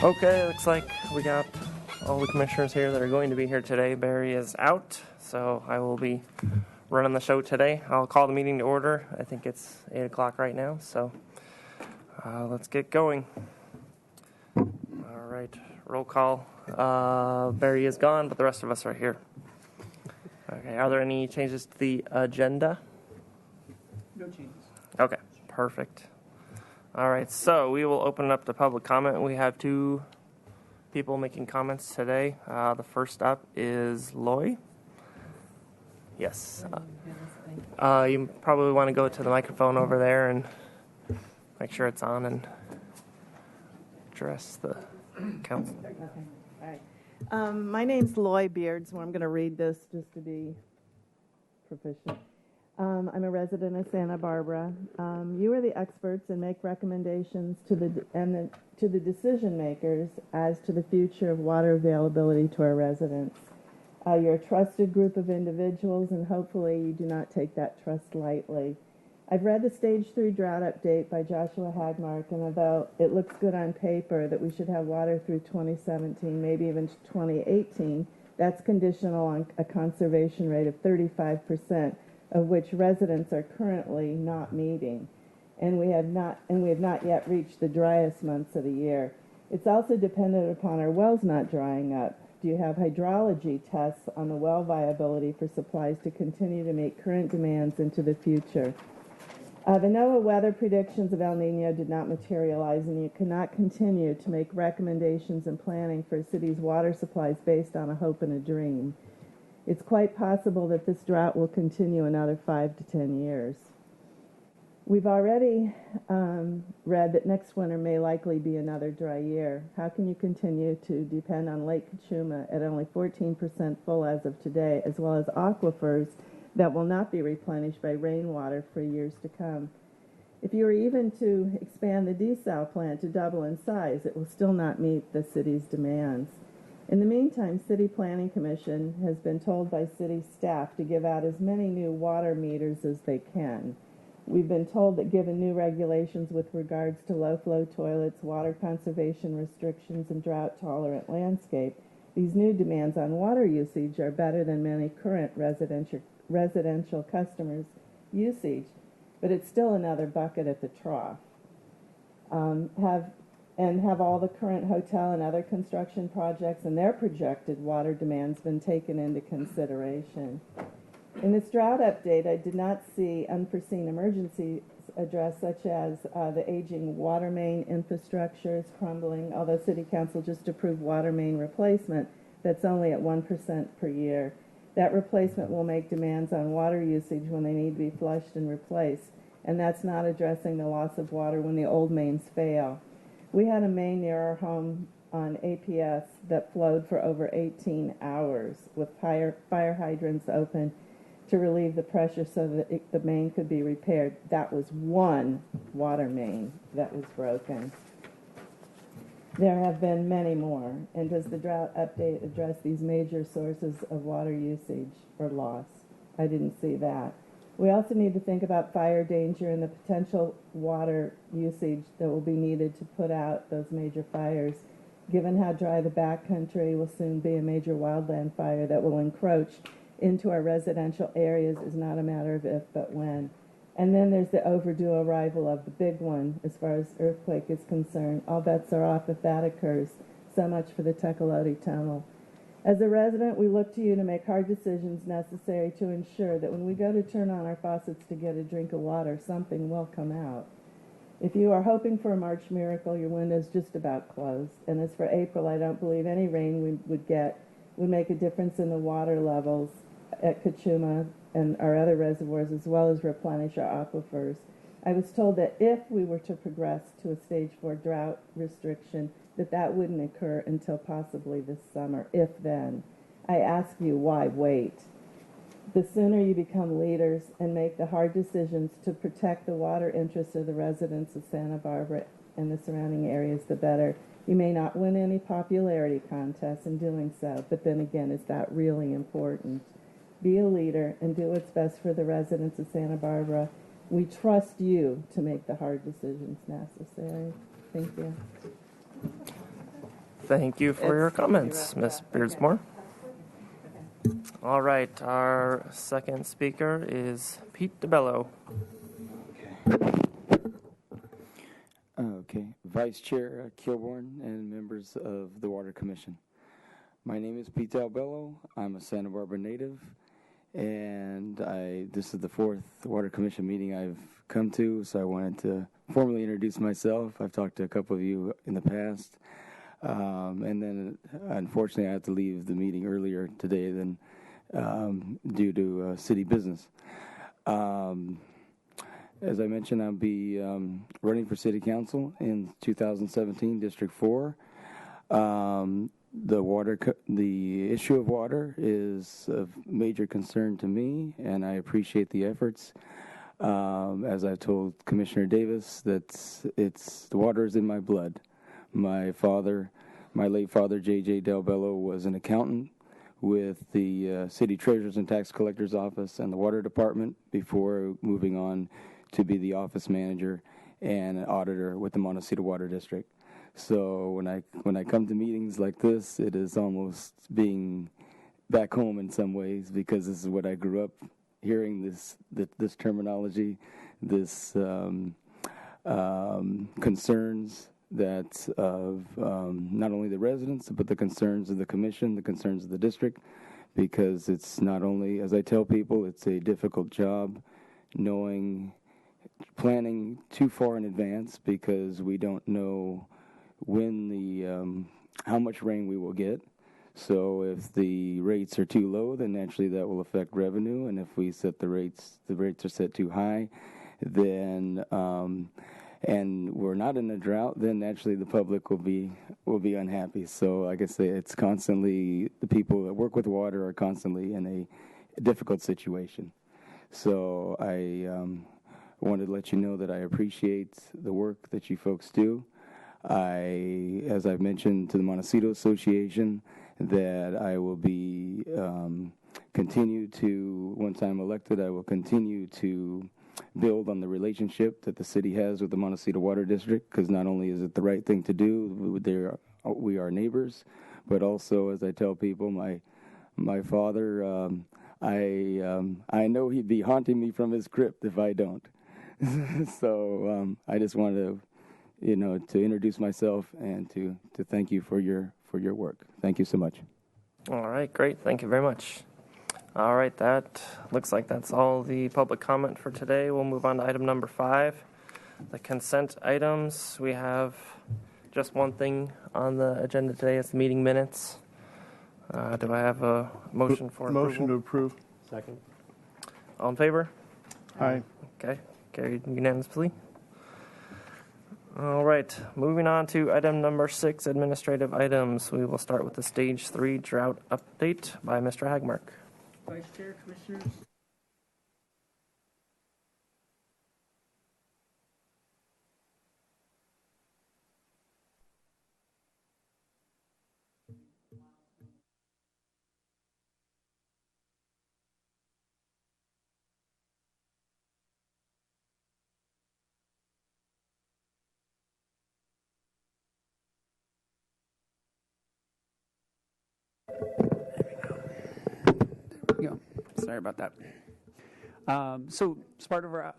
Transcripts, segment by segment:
Okay, looks like we got all the commissioners here that are going to be here today. Barry is out, so I will be running the show today. I'll call the meeting to order. I think it's 8 o'clock right now, so let's get going. All right, roll call. Barry is gone, but the rest of us are here. Okay, are there any changes to the agenda? No changes. Okay, perfect. All right, so we will open it up to public comment. We have two people making comments today. The first up is Loy. Yes. You probably want to go to the microphone over there and make sure it's on and address the council. Okay. All right. My name's Loy Beards, so I'm going to read this just to be proficient. I'm a resident of Santa Barbara. You are the experts and make recommendations to the decision makers as to the future of water availability to our residents. You're a trusted group of individuals, and hopefully you do not take that trust lightly. I've read the Stage 3 drought update by Joshua Hagmark, and although it looks good on paper that we should have water through 2017, maybe even 2018, that's conditional on a conservation rate of 35%. Of which residents are currently not meeting, and we have not yet reached the driest months of the year. It's also dependent upon our wells not drying up. Do you have hydrology tests on the well viability for supplies to continue to meet current demands into the future? The NOAA weather predictions of El Nino did not materialize, and you cannot continue to make recommendations and planning for a city's water supplies based on a hope and a dream. It's quite possible that this drought will continue another 5 to 10 years. We've already read that next winter may likely be another dry year. How can you continue to depend on Lake Cachuma at only 14% full as of today, as well as aquifers that will not be replenished by rainwater for years to come? If you were even to expand the desal plant to double in size, it will still not meet the city's demands. In the meantime, City Planning Commission has been told by city staff to give out as many new water meters as they can. We've been told that given new regulations with regards to low-flow toilets, water conservation restrictions, and drought-tolerant landscape, these new demands on water usage are better than many current residential customers' usage, but it's still another bucket at the trough. Have all the current hotel and other construction projects and their projected water demands been taken into consideration? In this drought update, I did not see unforeseen emergencies addressed, such as the aging water main infrastructure is crumbling. Although City Council just approved water main replacement, that's only at 1% per year. That replacement will make demands on water usage when they need to be flushed and replaced, and that's not addressing the loss of water when the old mains fail. We had a main near our home on APS that flowed for over 18 hours with fire hydrants open to relieve the pressure so that the main could be repaired. That was one water main that was broken. There have been many more. And does the drought update address these major sources of water usage or loss? I didn't see that. We also need to think about fire danger and the potential water usage that will be needed to put out those major fires. Given how dry the backcountry will soon be, a major wildland fire that will encroach into our residential areas is not a matter of if, but when. And then there's the overdue arrival of the big one as far as earthquake is concerned. All bets are off if that occurs. So much for the Tecolote Tunnel. As a resident, we look to you to make hard decisions necessary to ensure that when we go to turn on our faucets to get a drink of water, something will come out. If you are hoping for a March miracle, your window's just about closed. And as for April, I don't believe any rain we would get would make a difference in the water levels at Cachuma and our other reservoirs, as well as replenish our aquifers. I was told that if we were to progress to a stage 4 drought restriction, that wouldn't occur until possibly this summer, if then. I ask you, why wait? The sooner you become leaders and make the hard decisions to protect the water interests of the residents of Santa Barbara and the surrounding areas, the better. You may not win any popularity contests in doing so, but then again, is that really important? Be a leader and do what's best for the residents of Santa Barbara. We trust you to make the hard decisions necessary. Thank you. Thank you for your comments, Ms. Beardsmore. All right, our second speaker is Pete DeBello. Okay. Vice Chair Kilborn and members of the Water Commission. My name is Pete Albello. I'm a Santa Barbara native, and this is the fourth Water Commission meeting I've come to, so I wanted to formally introduce myself. I've talked to a couple of you in the past, and then unfortunately I had to leave the meeting earlier today than due to city business. As I mentioned, I'll be running for City Council in 2017, District 4. The issue of water is of major concern to me, and I appreciate the efforts. As I told Commissioner Davis, the water is in my blood. My late father, J.J. Delbello, was an accountant with the City Treasurer's and Tax Collector's Office and the Water Department before moving on to be the office manager and an auditor with the Montecito Water District. So when I come to meetings like this, it is almost being back home in some ways, because this is what I grew up hearing, this terminology, this concerns that of not only the residents, but the concerns of the commission, the concerns of the district, because it's not only, as I tell people, it's a difficult job planning too far in advance, because we don't know when how much rain we will get. So if the rates are too low, then naturally that will affect revenue, and if we set the rates are set too high, then and we're not in a drought, then naturally the public will be unhappy. So like I say, it's constantly, the people that work with water are constantly in a difficult situation. So I wanted to let you know that I appreciate the work that you folks do. As I've mentioned to the Montecito Association, that I will be once I'm elected, I will continue to build on the relationship that the city has with the Montecito Water District, because not only is it the right thing to do, we are neighbors, but also, as I tell people, my father, I know he'd be haunting me from his crypt if I don't. So I just wanted to introduce myself and to thank you for your work. Thank you so much. All right, great. Thank you very much. All right, that looks like that's all the public comment for today. We'll move on to item number 5, the consent items. We have just one thing on the agenda today. It's the meeting minutes. Do I have a motion for approval? Motion to approve. Second. All in favor? Aye. Okay, carried unanimously. All right, moving on to item number 6, administrative items. We will start with the Stage 3 drought update by Mr. Hagmark. Vice Chair, Commissioners. Sorry about that. So as part of our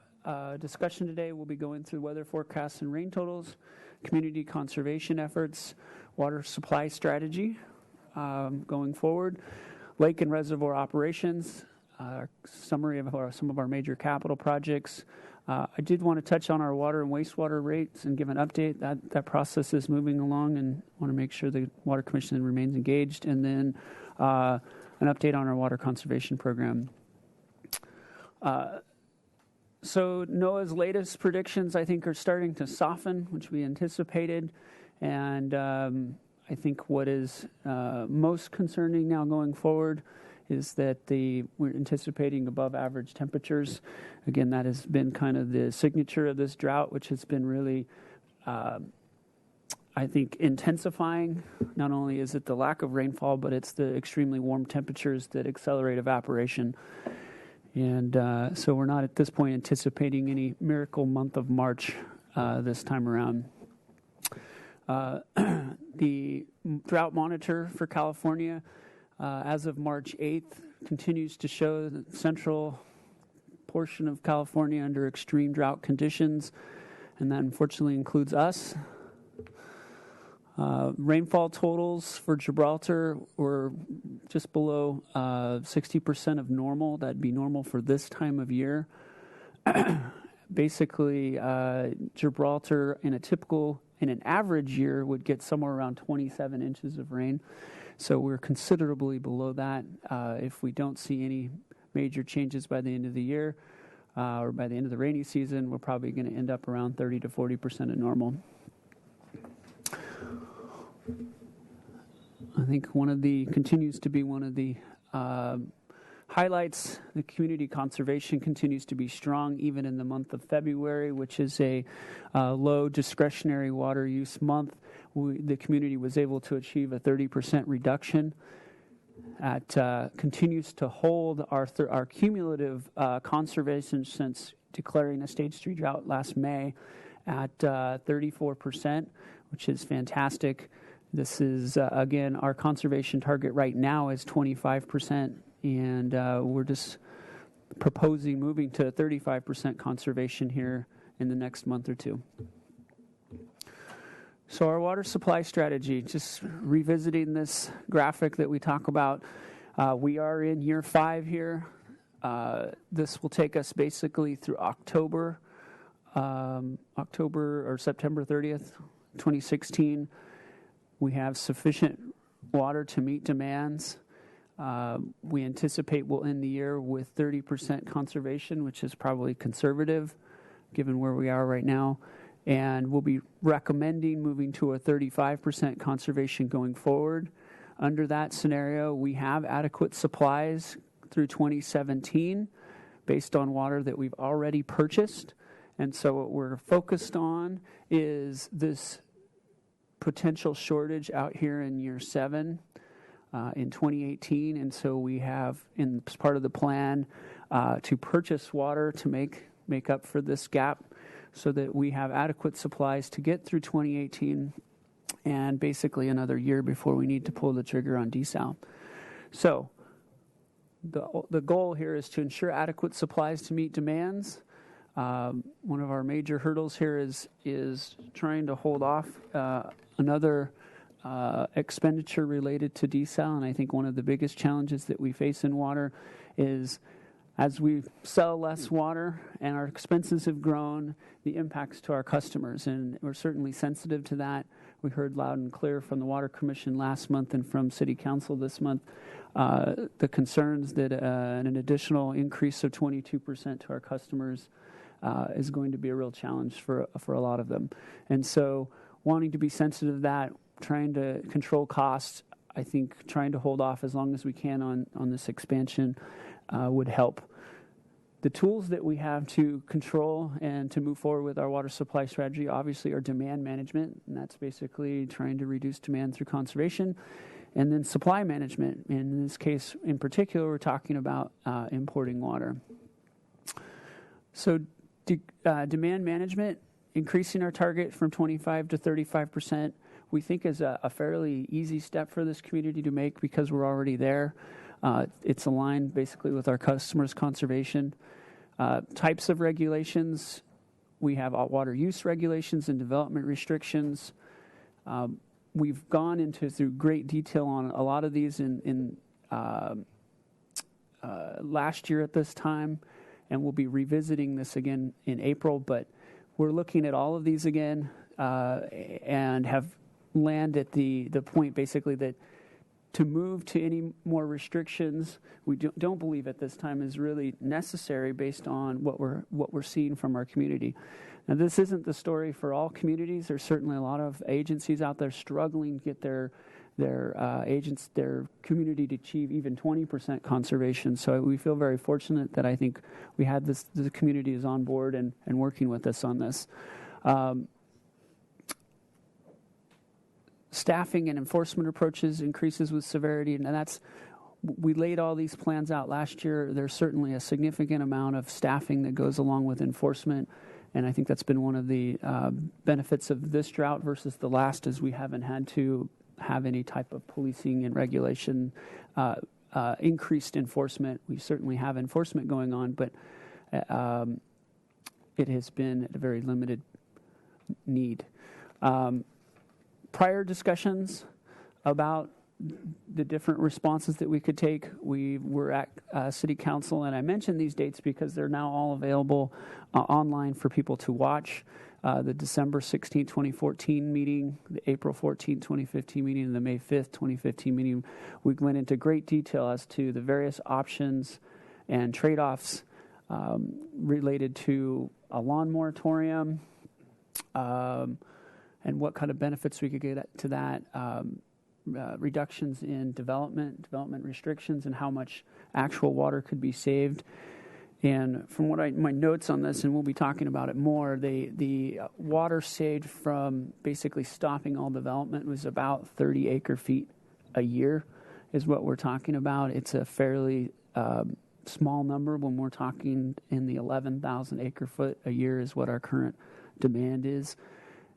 discussion today, we'll be going through weather forecasts and rain totals, community conservation efforts, water supply strategy going forward, lake and reservoir operations, summary of some of our major capital projects. I did want to touch on our water and wastewater rates and give an update. That process is moving along, and want to make sure the Water Commission remains engaged. And then an update on our water conservation program. So NOAA's latest predictions, I think, are starting to soften, which we anticipated. And I think what is most concerning now going forward is that we're anticipating above average temperatures. Again, that has been kind of the signature of this drought, which has been really I think, intensifying. Not only is it the lack of rainfall, but it's the extremely warm temperatures that accelerate evaporation. And so we're not at this point anticipating any miracle month of March this time around. The drought monitor for California, as of March 8th, continues to show the central portion of California under extreme drought conditions, and that unfortunately includes us. Rainfall totals for Gibraltar were just below 60% of normal. That'd be normal for this time of year. Basically, Gibraltar in an average year would get somewhere around 27 inches of rain. So we're considerably below that. If we don't see any major changes by the end of the year or by the end of the rainy season, we're probably going to end up around 30 to 40% of normal. I think continues to be one of the highlights. The community conservation continues to be strong even in the month of February, which is a low discretionary water use month. The community was able to achieve a 30% reduction. That continues to hold our cumulative conservation since declaring a stage 3 drought last May at 34%, which is fantastic. This is, again, our conservation target right now is 25%, and we're just proposing moving to 35% conservation here in the next month or two. So our water supply strategy, just revisiting this graphic that we talk about, we are in year 5 here. This will take us basically through October or September 30th, 2016. We have sufficient water to meet demands. We anticipate we'll end the year with 30% conservation, which is probably conservative given where we are right now. And we'll be recommending moving to a 35% conservation going forward. Under that scenario, we have adequate supplies through 2017 based on water that we've already purchased. And so what we're focused on is this potential shortage out here in year 7 in 2018. And so we have, as part of the plan, to purchase water to make up for this gap so that we have adequate supplies to get through 2018 and basically another year before we need to pull the trigger on desal. So the goal here is to ensure adequate supplies to meet demands. One of our major hurdles here is trying to hold off another expenditure related to desal, and I think one of the biggest challenges that we face in water is as we sell less water and our expenses have grown, the impacts to our customers, and we're certainly sensitive to that. We heard loud and clear from the Water Commission last month and from City Council this month the concerns that an additional increase of 22% to our customers is going to be a real challenge for a lot of them. And so wanting to be sensitive to that, trying to control costs, I think trying to hold off as long as we can on this expansion would help. The tools that we have to control and to move forward with our water supply strategy obviously are demand management, and that's basically trying to reduce demand through conservation, and then supply management. And in this case in particular, we're talking about importing water. So demand management, increasing our target from 25 to 35%, we think is a fairly easy step for this community to make because we're already there. It's aligned basically with our customers' conservation. Types of regulations, we have water use regulations and development restrictions. We've gone through great detail on a lot of these in last year at this time, and we'll be revisiting this again in April, but we're looking at all of these again and have landed at the point basically that to move to any more restrictions, we don't believe at this time is really necessary based on what we're seeing from our community. Now, this isn't the story for all communities. There's certainly a lot of agencies out there struggling to get their community to achieve even 20% conservation. So we feel very fortunate that I think we had the community is on board and working with us on this. Staffing and enforcement approaches increases with severity, and we laid all these plans out last year. There's certainly a significant amount of staffing that goes along with enforcement, And I think that's been one of the benefits of this drought versus the last, is we haven't had to have any type of policing and regulation, increased enforcement. We certainly have enforcement going on, but it has been at a very limited need. Prior discussions about the different responses that we could take, we were at City Council, and I mentioned these dates because they're now all available online for people to watch. The December 16, 2014 meeting, the April 14, 2015 meeting, and the May 5th, 2015 meeting, we went into great detail as to the various options and trade-offs related to a lawn moratorium, and what kind of benefits we could get to that, reductions in development restrictions, and how much actual water could be saved. And from what my notes on this, and we'll be talking about it more, the water saved from basically stopping all development was about 30 acre-feet a year is what we're talking about. It's a fairly small number when we're talking in the 11,000 acre-foot a year is what our current demand is.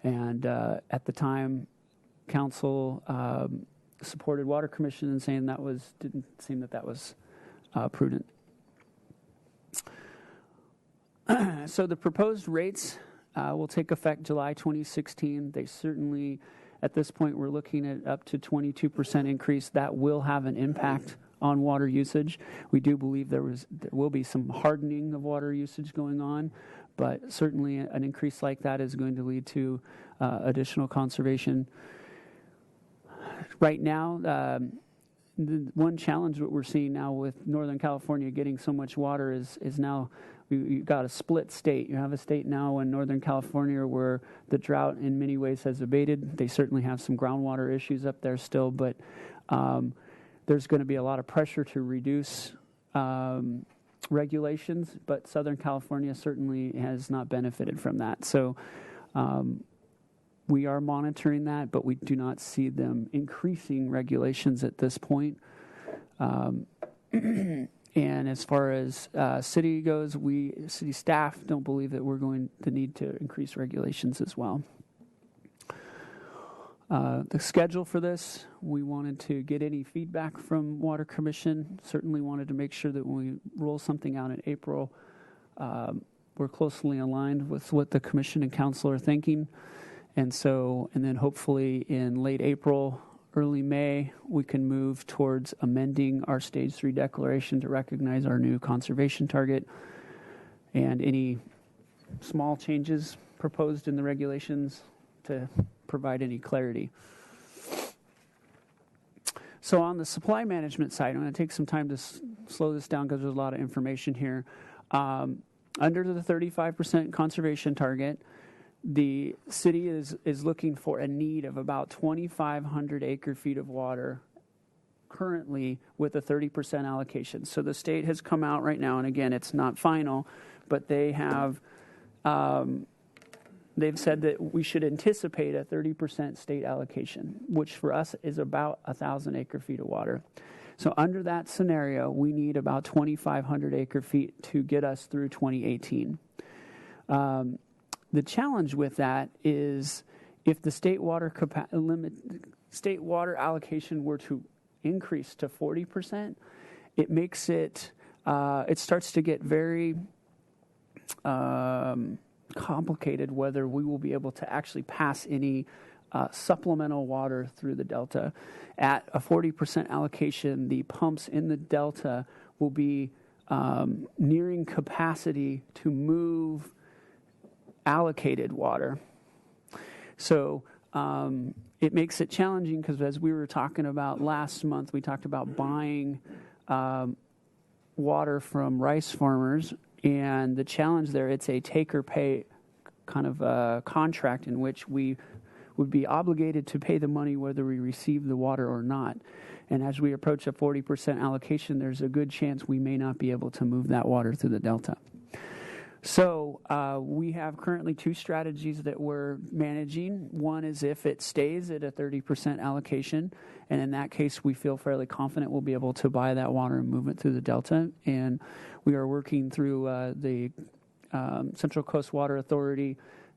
And at the time, Council supported Water Commission in saying didn't seem that was prudent. So the proposed rates will take effect July 2016. They certainly, at this point, we're looking at up to 22% increase. That will have an impact on water usage. We do believe there will be some hardening of water usage going on, but certainly an increase like that is going to lead to additional conservation. Right now, the one challenge that we're seeing now with Northern California getting so much water is now you've got a split state. You have a state now in Northern California where the drought in many ways has abated. They certainly have some groundwater issues up there still, but there's going to be a lot of pressure to reduce regulations, but Southern California certainly has not benefited from that. So we are monitoring that, but we do not see them increasing regulations at this point. And as far as city goes, city staff don't believe that we're going to need to increase regulations as well. The schedule for this, we wanted to get any feedback from Water Commission. Certainly wanted to make sure that when we roll something out in April, we're closely aligned with what the Commission and Council are thinking. And then hopefully in late April, early May, we can move towards amending our Stage 3 declaration to recognize our new conservation target, and any small changes proposed in the regulations to provide any clarity. So on the supply management side, I'm going to take some time to slow this down because there's a lot of information here. Under the 35% conservation target, the city is looking for a need of about 2,500 acre-feet of water currently with a 30% allocation. So the state has come out right now, and again, it's not final, but they have they've said that we should anticipate a 30% state allocation, which for us is about 1,000 acre-feet of water. So under that scenario, we need about 2,500 acre-feet to get us through 2018. The challenge with that is if the state water allocation were to increase to 40%, it makes it starts to get very complicated whether we will be able to actually pass any supplemental water through the Delta. At a 40% allocation, the pumps in the Delta will be nearing capacity to move allocated water. So it makes it challenging because as we were talking about last month, we talked about buying water from rice farmers, and the challenge there, it's a take or pay kind of a contract in which we would be obligated to pay the money whether we receive the water or not. And as we approach a 40% allocation, there's a good chance we may not be able to move that water through the Delta. So we have currently two strategies that we're managing. One is if it stays at a 30% allocation, and in that case, we feel fairly confident we'll be able to buy that water and move it through the Delta. And we are working through the Central Coast Water Authority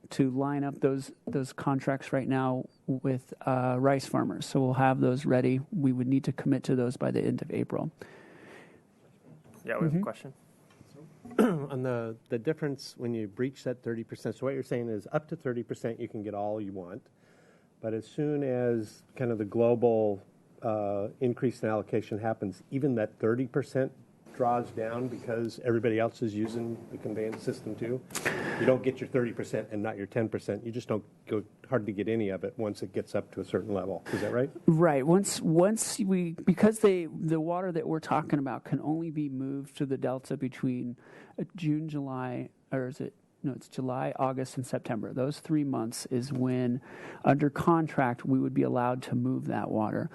to line up those contracts right now with rice farmers. So we'll have those ready. We would need to commit to those by the end of April. Yeah, we have a question. On the difference when you breach that 30%, so what you're saying is up to 30% you can get all you want, but as soon as kind of the global increase in allocation happens, even that 30% draws down because everybody else is using the conveyance system too. You don't get your 30% and not your 10%. You just don't go hardly get any of it once it gets up to a certain level. Is that right? Right. Once because the water that we're talking about can only be moved to the Delta between June, July, or is it? No, it's July, August, and September. Those 3 months is when, under contract, we would be allowed to move that water.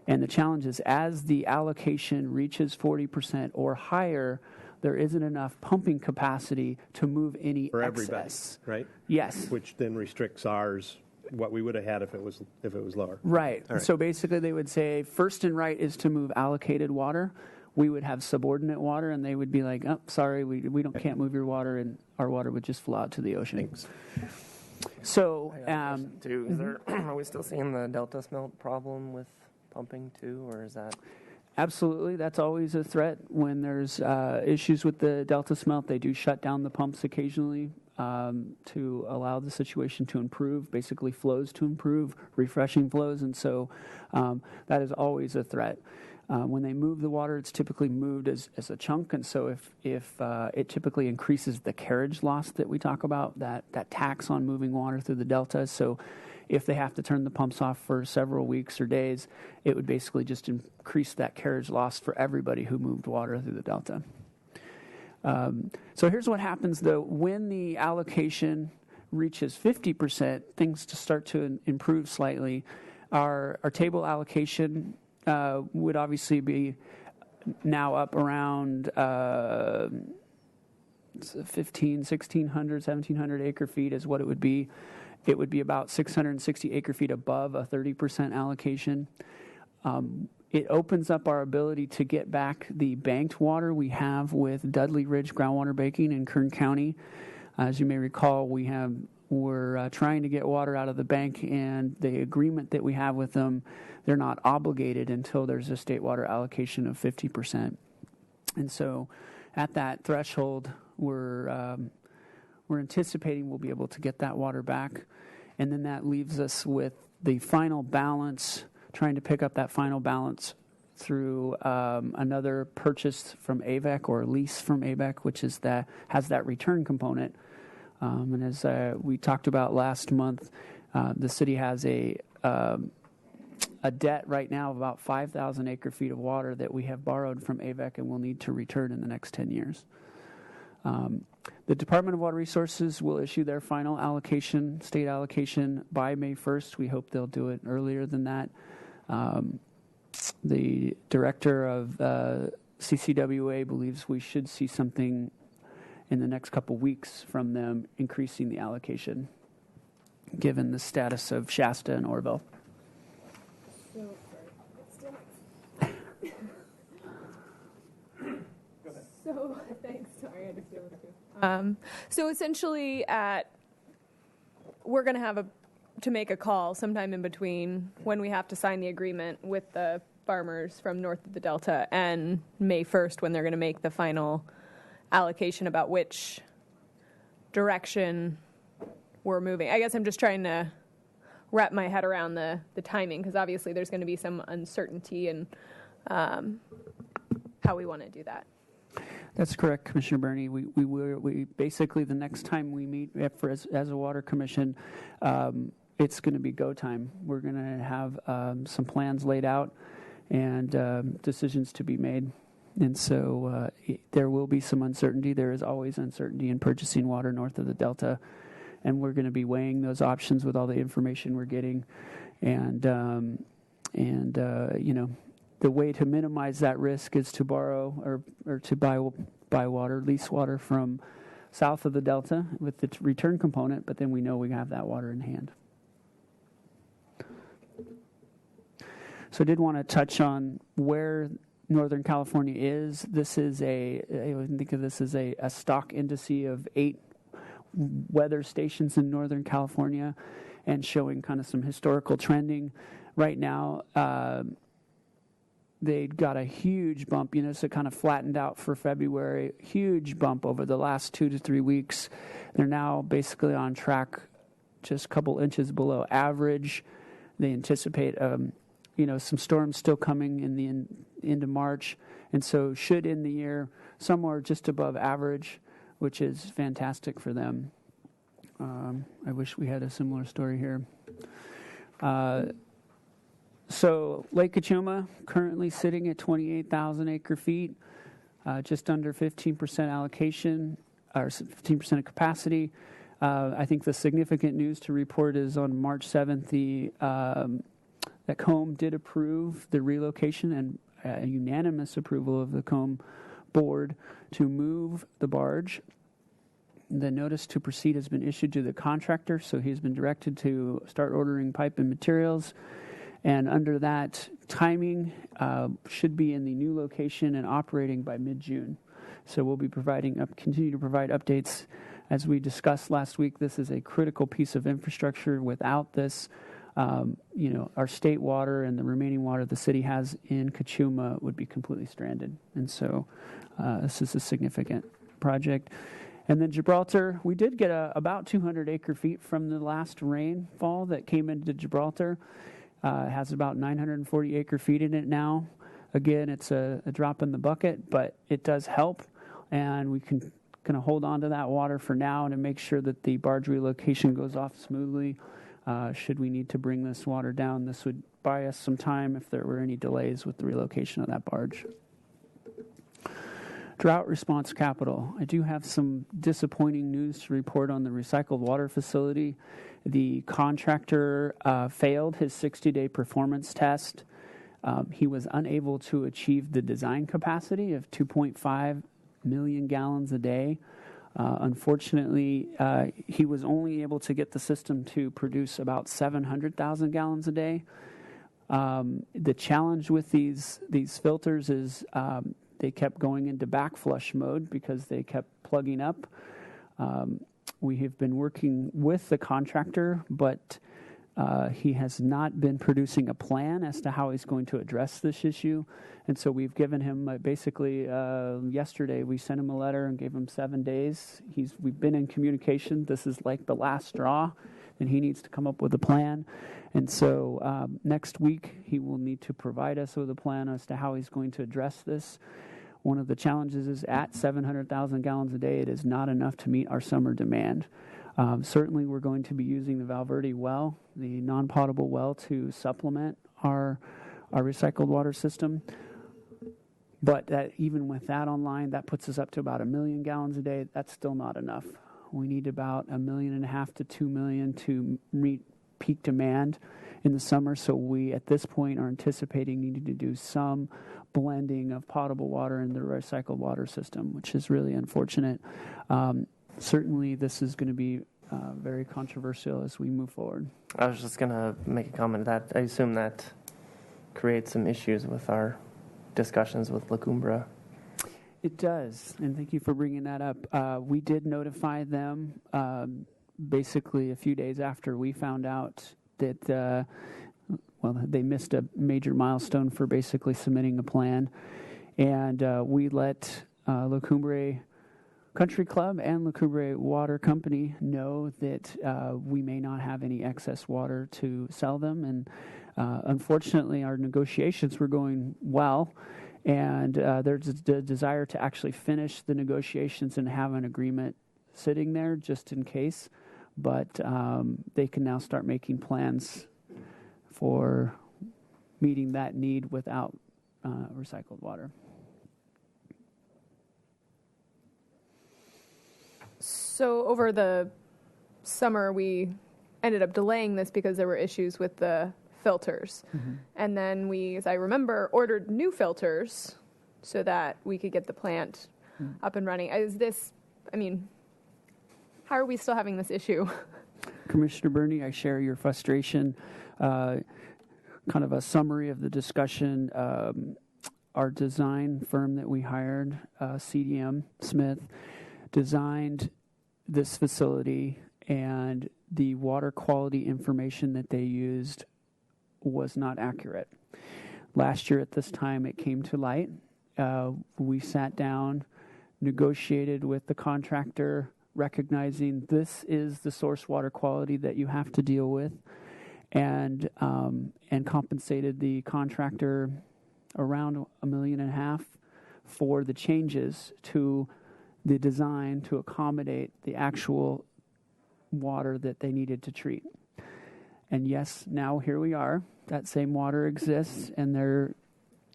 And the challenge is, as the allocation reaches 40% or higher, there isn't enough pumping capacity to move any For excess. everybody, right? Yes. Which then restricts ours, what we would have had if it was lower. Right. All right. So basically, they would say first and right is to move allocated water. We would have subordinate water, and they would be like, "Oh, sorry, we can't move your water," and our water would just flow out to the ocean. Thanks. So, Too, is there? Are we still seeing the delta smelt problem with pumping too, or is that? absolutely, that's always a threat when there's issues with the Delta smelt. They do shut down the pumps occasionally to allow the situation to improve, basically flows to improve, refreshing flows, and so that is always a threat. When they move the water, it's typically moved as a chunk, and so if it typically increases the carriage loss that we talk about, that tax on moving water through the delta. So if they have to turn the pumps off for several weeks or days, it would basically just increase that carriage loss for everybody who moved water through the delta. So here's what happens, though. When the allocation reaches 50%, things to start to improve slightly. Our table allocation would obviously be now up around 1,600, 1,700 acre feet is what it would be. It would be about 660 acre feet above a 30% allocation. It opens up our ability to get back the banked water we have with Dudley Ridge Groundwater Banking in Kern County. As you may recall, we're trying to get water out of the bank, and the agreement that we have with them, they're not obligated until there's a state water allocation of 50%. And so at that threshold, we're anticipating we'll be able to get that water back. And then that leaves us with the final balance, trying to pick up that final balance through another purchase from AVEC or lease from AVEC, which is has that return component. And as we talked about last month, the city has a debt right now of about 5,000 acre feet of water that we have borrowed from AVEC and will need to return in the next 10 years. The Department of Water Resources will issue their final allocation, state allocation, by May 1st. We hope they'll do it earlier than that. The director of CCWA believes we should see something in the next couple weeks from them increasing the allocation, given the status of Shasta and Orville. So, thanks. Sorry, I had to deal with you. So essentially, we're going to have to make a call sometime in between when we have to sign the agreement with the farmers from north of the Delta and May 1st when they're going to make the final allocation about which direction we're moving. I guess I'm just trying to wrap my head around the timing, because obviously there's going to be some uncertainty in how we want to do that. That's correct, Commissioner Burney. We basically, the next time we meet as a water commission, it's going to be go time. We're going to have some plans laid out and decisions to be made. And so there will be some uncertainty. There is always uncertainty in purchasing water north of the Delta. And we're going to be weighing those options with all the information we're getting. And you know, the way to minimize that risk is to borrow or to buy water, lease water from south of the Delta with the return component, but then we know we have that water in hand. So I did want to touch on where Northern California is. This is I think of this as a stock indice of 8 weather stations in Northern California and showing kind of some historical trending. Right now, they got a huge bump, so it kind of flattened out for February, huge bump over the last 2 to 3 weeks. They're now basically on track, just a couple inches below average. They anticipate, some storms still coming in the end of March, and so should end the year somewhere just above average, which is fantastic for them. I wish we had a similar story here. So Lake Cachuma currently sitting at 28,000 acre feet, just under 15% allocation, or 15% of capacity. I think the significant news to report is on March 7th, that COME did approve the relocation and a unanimous approval of the COME board to move the barge. The notice to proceed has been issued to the contractor, so he's been directed to start ordering pipe and materials. And under that timing, should be in the new location and operating by mid-June. So we'll be continue to provide updates. As we discussed last week, this is a critical piece of infrastructure. Without this, our state water and the remaining water the city has in Cachuma would be completely stranded. And so this is a significant project. And then Gibraltar, we did get about 200 acre feet from the last rainfall that came into Gibraltar. It has about 940 acre feet in it now. Again, it's a drop in the bucket, but it does help, and we can kind of hold on to that water for now and to make sure that the barge relocation goes off smoothly. Should we need to bring this water down, this would buy us some time if there were any delays with the relocation of that barge. Drought response capital. I do have some disappointing news to report on the recycled water facility. The contractor failed his 60-day performance test. He was unable to achieve the design capacity of 2.5 million gallons a day. Unfortunately, he was only able to get the system to produce about 700,000 gallons a day. The challenge with these filters is they kept going into backflush mode because they kept plugging up. We have been working with the contractor, but he has not been producing a plan as to how he's going to address this issue. And so we've given him yesterday we sent him a letter and gave him 7 days. We've been in communication. This is like the last straw, and he needs to come up with a plan. And so next week he will need to provide us with a plan as to how he's going to address this. One of the challenges is at 700,000 gallons a day, it is not enough to meet our summer demand. Certainly we're going to be using the Valverde well, the non-potable well, to supplement our recycled water system. But even with that online, that puts us up to about 1 million gallons a day. That's still not enough. We need about 1.5 million to 2 million to meet peak demand in the summer. So we, at this point, are anticipating needing to do some blending of potable water in the recycled water system, which is really unfortunate. Certainly, this is going to be very controversial as we move forward. I was just going to make a comment that I assume that creates some issues with our discussions with La Cumbra. It does, and thank you for bringing that up. We did notify them basically a few days after we found out that, they missed a major milestone for basically submitting a plan. And we let La Cumbre Country Club and La Cumbre Water Company know that we may not have any excess water to sell them. And unfortunately, our negotiations were going well. And there's a desire to actually finish the negotiations and have an agreement sitting there just in case. But they can now start making plans for meeting that need without recycled water. So over the summer, we ended up delaying this because there were issues with the filters. Mm-hmm. And then we, as I remember, ordered new filters so that we could get the plant up and running. How are we still having this issue? Commissioner Burney, I share your frustration. Kind of a summary of the discussion. Our design firm that we hired, CDM Smith, designed this facility, and the water quality information that they used was not accurate. Last year at this time, it came to light. We sat down, negotiated with the contractor, recognizing this is the source water quality that you have to deal with, and compensated the contractor around $1.5 million for the changes to the design to accommodate the actual water that they needed to treat. And yes, now here we are. That same water exists, and their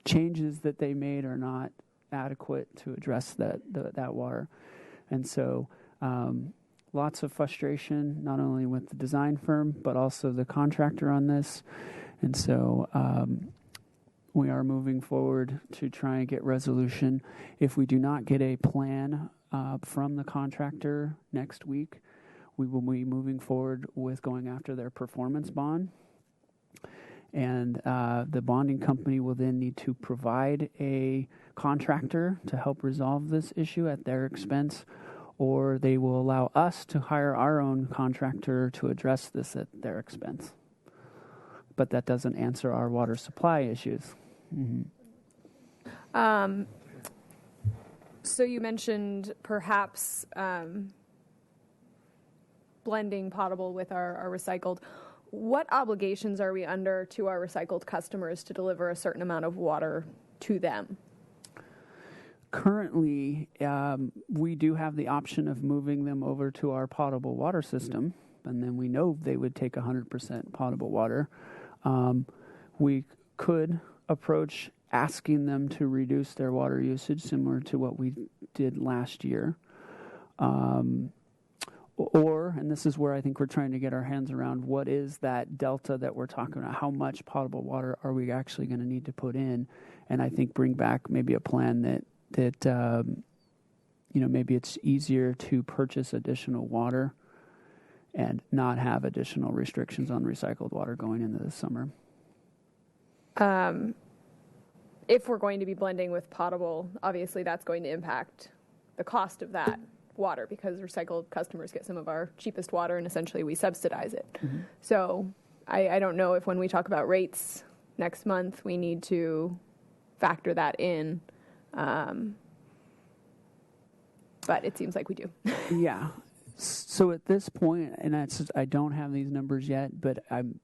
changes that they made are not adequate to address that water. And so lots of frustration, not only with the design firm, but also the contractor on this. And so we are moving forward to try and get resolution. If we do not get a plan from the contractor next week, we will be moving forward with going after their performance bond. And the bonding company will then need to provide a contractor to help resolve this issue at their expense, or they will allow us to hire our own contractor to address this at their expense. But that doesn't answer our water supply issues. Mm-hmm. So you mentioned perhaps blending potable with our recycled. What obligations are we under to our recycled customers to deliver a certain amount of water to them? Currently, we do have the option of moving them over to our potable water system, and then we know they would take 100% potable water. We could approach asking them to reduce their water usage, similar to what we did last year. Or, and this is where I think we're trying to get our hands around, what is that delta that we're talking about? How much potable water are we actually going to need to put in? And I think bring back maybe a plan that maybe it's easier to purchase additional water and not have additional restrictions on recycled water going into the summer. If we're going to be blending with potable, obviously that's going to impact the cost of that water, because recycled customers get some of our cheapest water and essentially we subsidize it. Mm-hmm. So I don't know if when we talk about rates next month, we need to factor that in. But it seems like we do. Yeah. So at this point, and I don't have these numbers yet, but I'm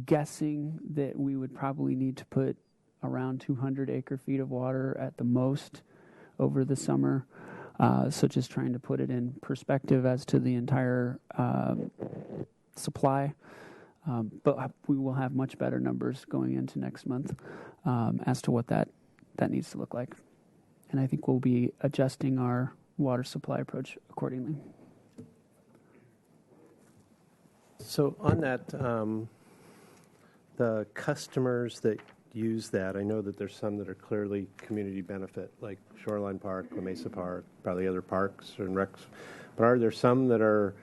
guessing that we would probably need to put around 200 acre feet of water at the most over the summer. So just trying to put it in perspective as to the entire supply. But we will have much better numbers going into next month as to what that needs to look like. And I think we'll be adjusting our water supply approach accordingly. So on that, the customers that use that, I know that there's some that are clearly community benefit, like Shoreline Park, La Mesa Park, probably other parks and recs. But are there some that are,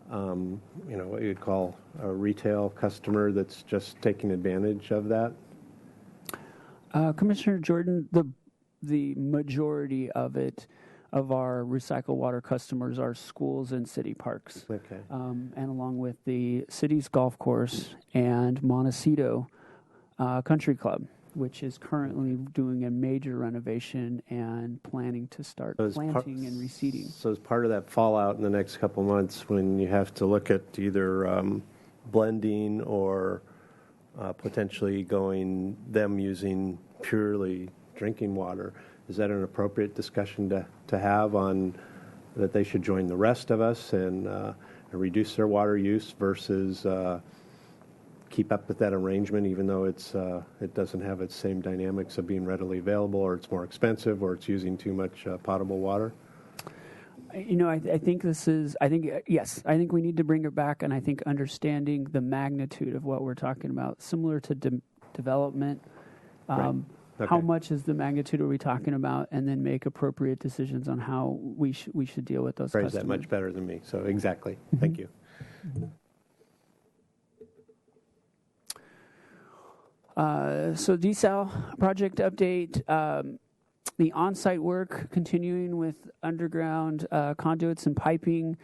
what you'd call a retail customer that's just taking advantage of that? Commissioner Jordan, the majority of our recycled water customers are schools and city parks. Okay. And along with the city's golf course and Montecito Country Club, which is currently doing a major renovation and planning to start planting and reseeding. So as part of that fallout in the next couple months, when you have to look at either blending or potentially them using purely drinking water, is that an appropriate discussion to have on that they should join the rest of us and reduce their water use versus keep up with that arrangement, even though it doesn't have its same dynamics of being readily available, or it's more expensive, or it's using too much potable water? I think yes, I think we need to bring it back, and I think understanding the magnitude of what we're talking about, similar to development, Right. Okay. How much is the magnitude are we talking about, and then make appropriate decisions on how we should deal with those Phrase customers. that much better than me, so exactly. Mm-hmm. Thank you. So desal project update. The on-site work continuing with underground conduits and piping.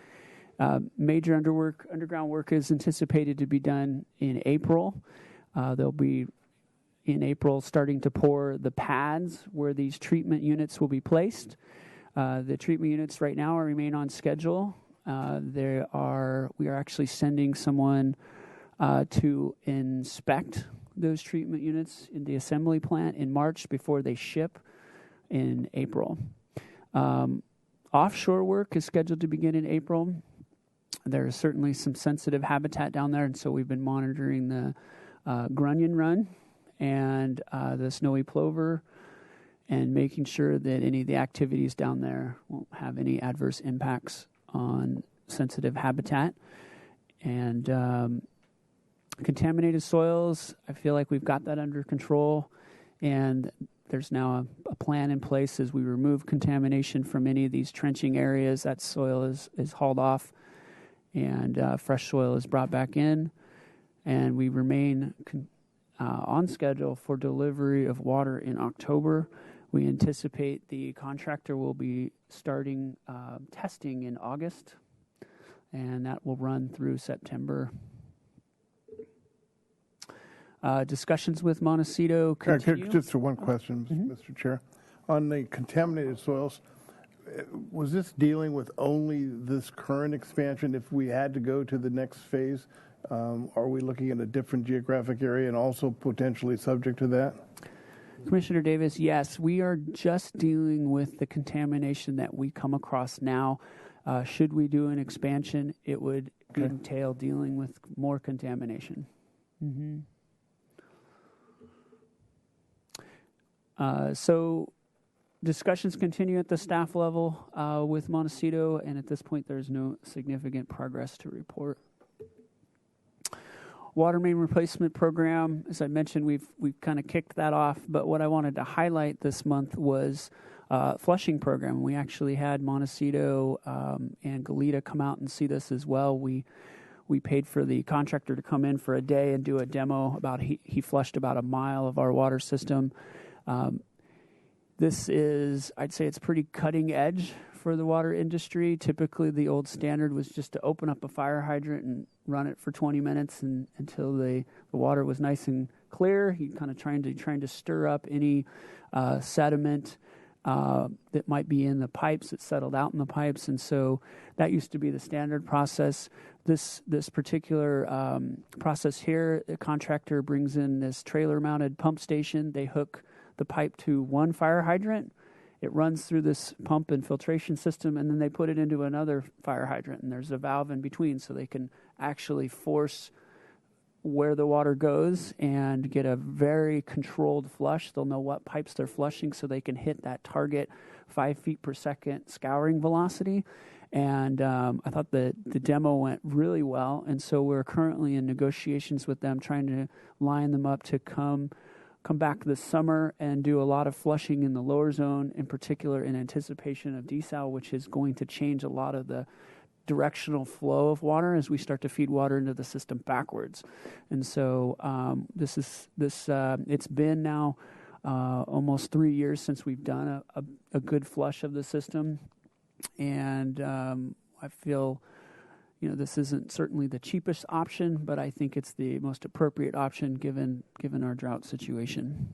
Major underground work is anticipated to be done in April. They'll be in April starting to pour the pads where these treatment units will be placed. The treatment units right now remain on schedule. We are actually sending someone to inspect those treatment units in the assembly plant in March before they ship in April. Offshore work is scheduled to begin in April. There is certainly some sensitive habitat down there, and so we've been monitoring the grunion run and the snowy plover and making sure that any of the activities down there won't have any adverse impacts on sensitive habitat. And contaminated soils, I feel like we've got that under control, and there's now a plan in place as we remove contamination from any of these trenching areas. That soil is hauled off, and fresh soil is brought back in, and we remain on schedule for delivery of water in October. We anticipate the contractor will be starting testing in August, and that will run through September. Discussions with Montecito continue. Just one question, Mr. Chair. On the contaminated soils, was this dealing with only this current expansion? If we had to go to the next phase, are we looking at a different geographic area and also potentially subject to that? Commissioner Davis, yes, we are just dealing with the contamination that we come across now. Should we do an expansion, it would entail dealing with more contamination. Mm-hmm. So discussions continue at the staff level with Montecito, and at this point there's no significant progress to report. Water main replacement program, as I mentioned, we've kind of kicked that off, but what I wanted to highlight this month was flushing program. We actually had Montecito and Goleta come out and see this as well. We paid for the contractor to come in for a day and do a demo about he flushed about a mile of our water system. This is, I'd say it's pretty cutting edge for the water industry. Typically, the old standard was just to open up a fire hydrant and run it for 20 minutes until the water was nice and clear. He kind of trying to stir up any sediment that might be in the pipes that settled out in the pipes, and so that used to be the standard process. This particular process here, the contractor brings in this trailer-mounted pump station. They hook the pipe to one fire hydrant. It runs through this pump and filtration system, and then they put it into another fire hydrant, and there's a valve in between so they can actually force where the water goes and get a very controlled flush. They'll know what pipes they're flushing so they can hit that target 5 feet per second scouring velocity. And I thought the demo went really well, and so we're currently in negotiations with them, trying to line them up to come back this summer and do a lot of flushing in the lower zone, in particular in anticipation of desal, which is going to change a lot of the directional flow of water as we start to feed water into the system backwards. And so it's been now almost 3 years since we've done a good flush of the system, and I feel this isn't certainly the cheapest option, but I think it's the most appropriate option given our drought situation.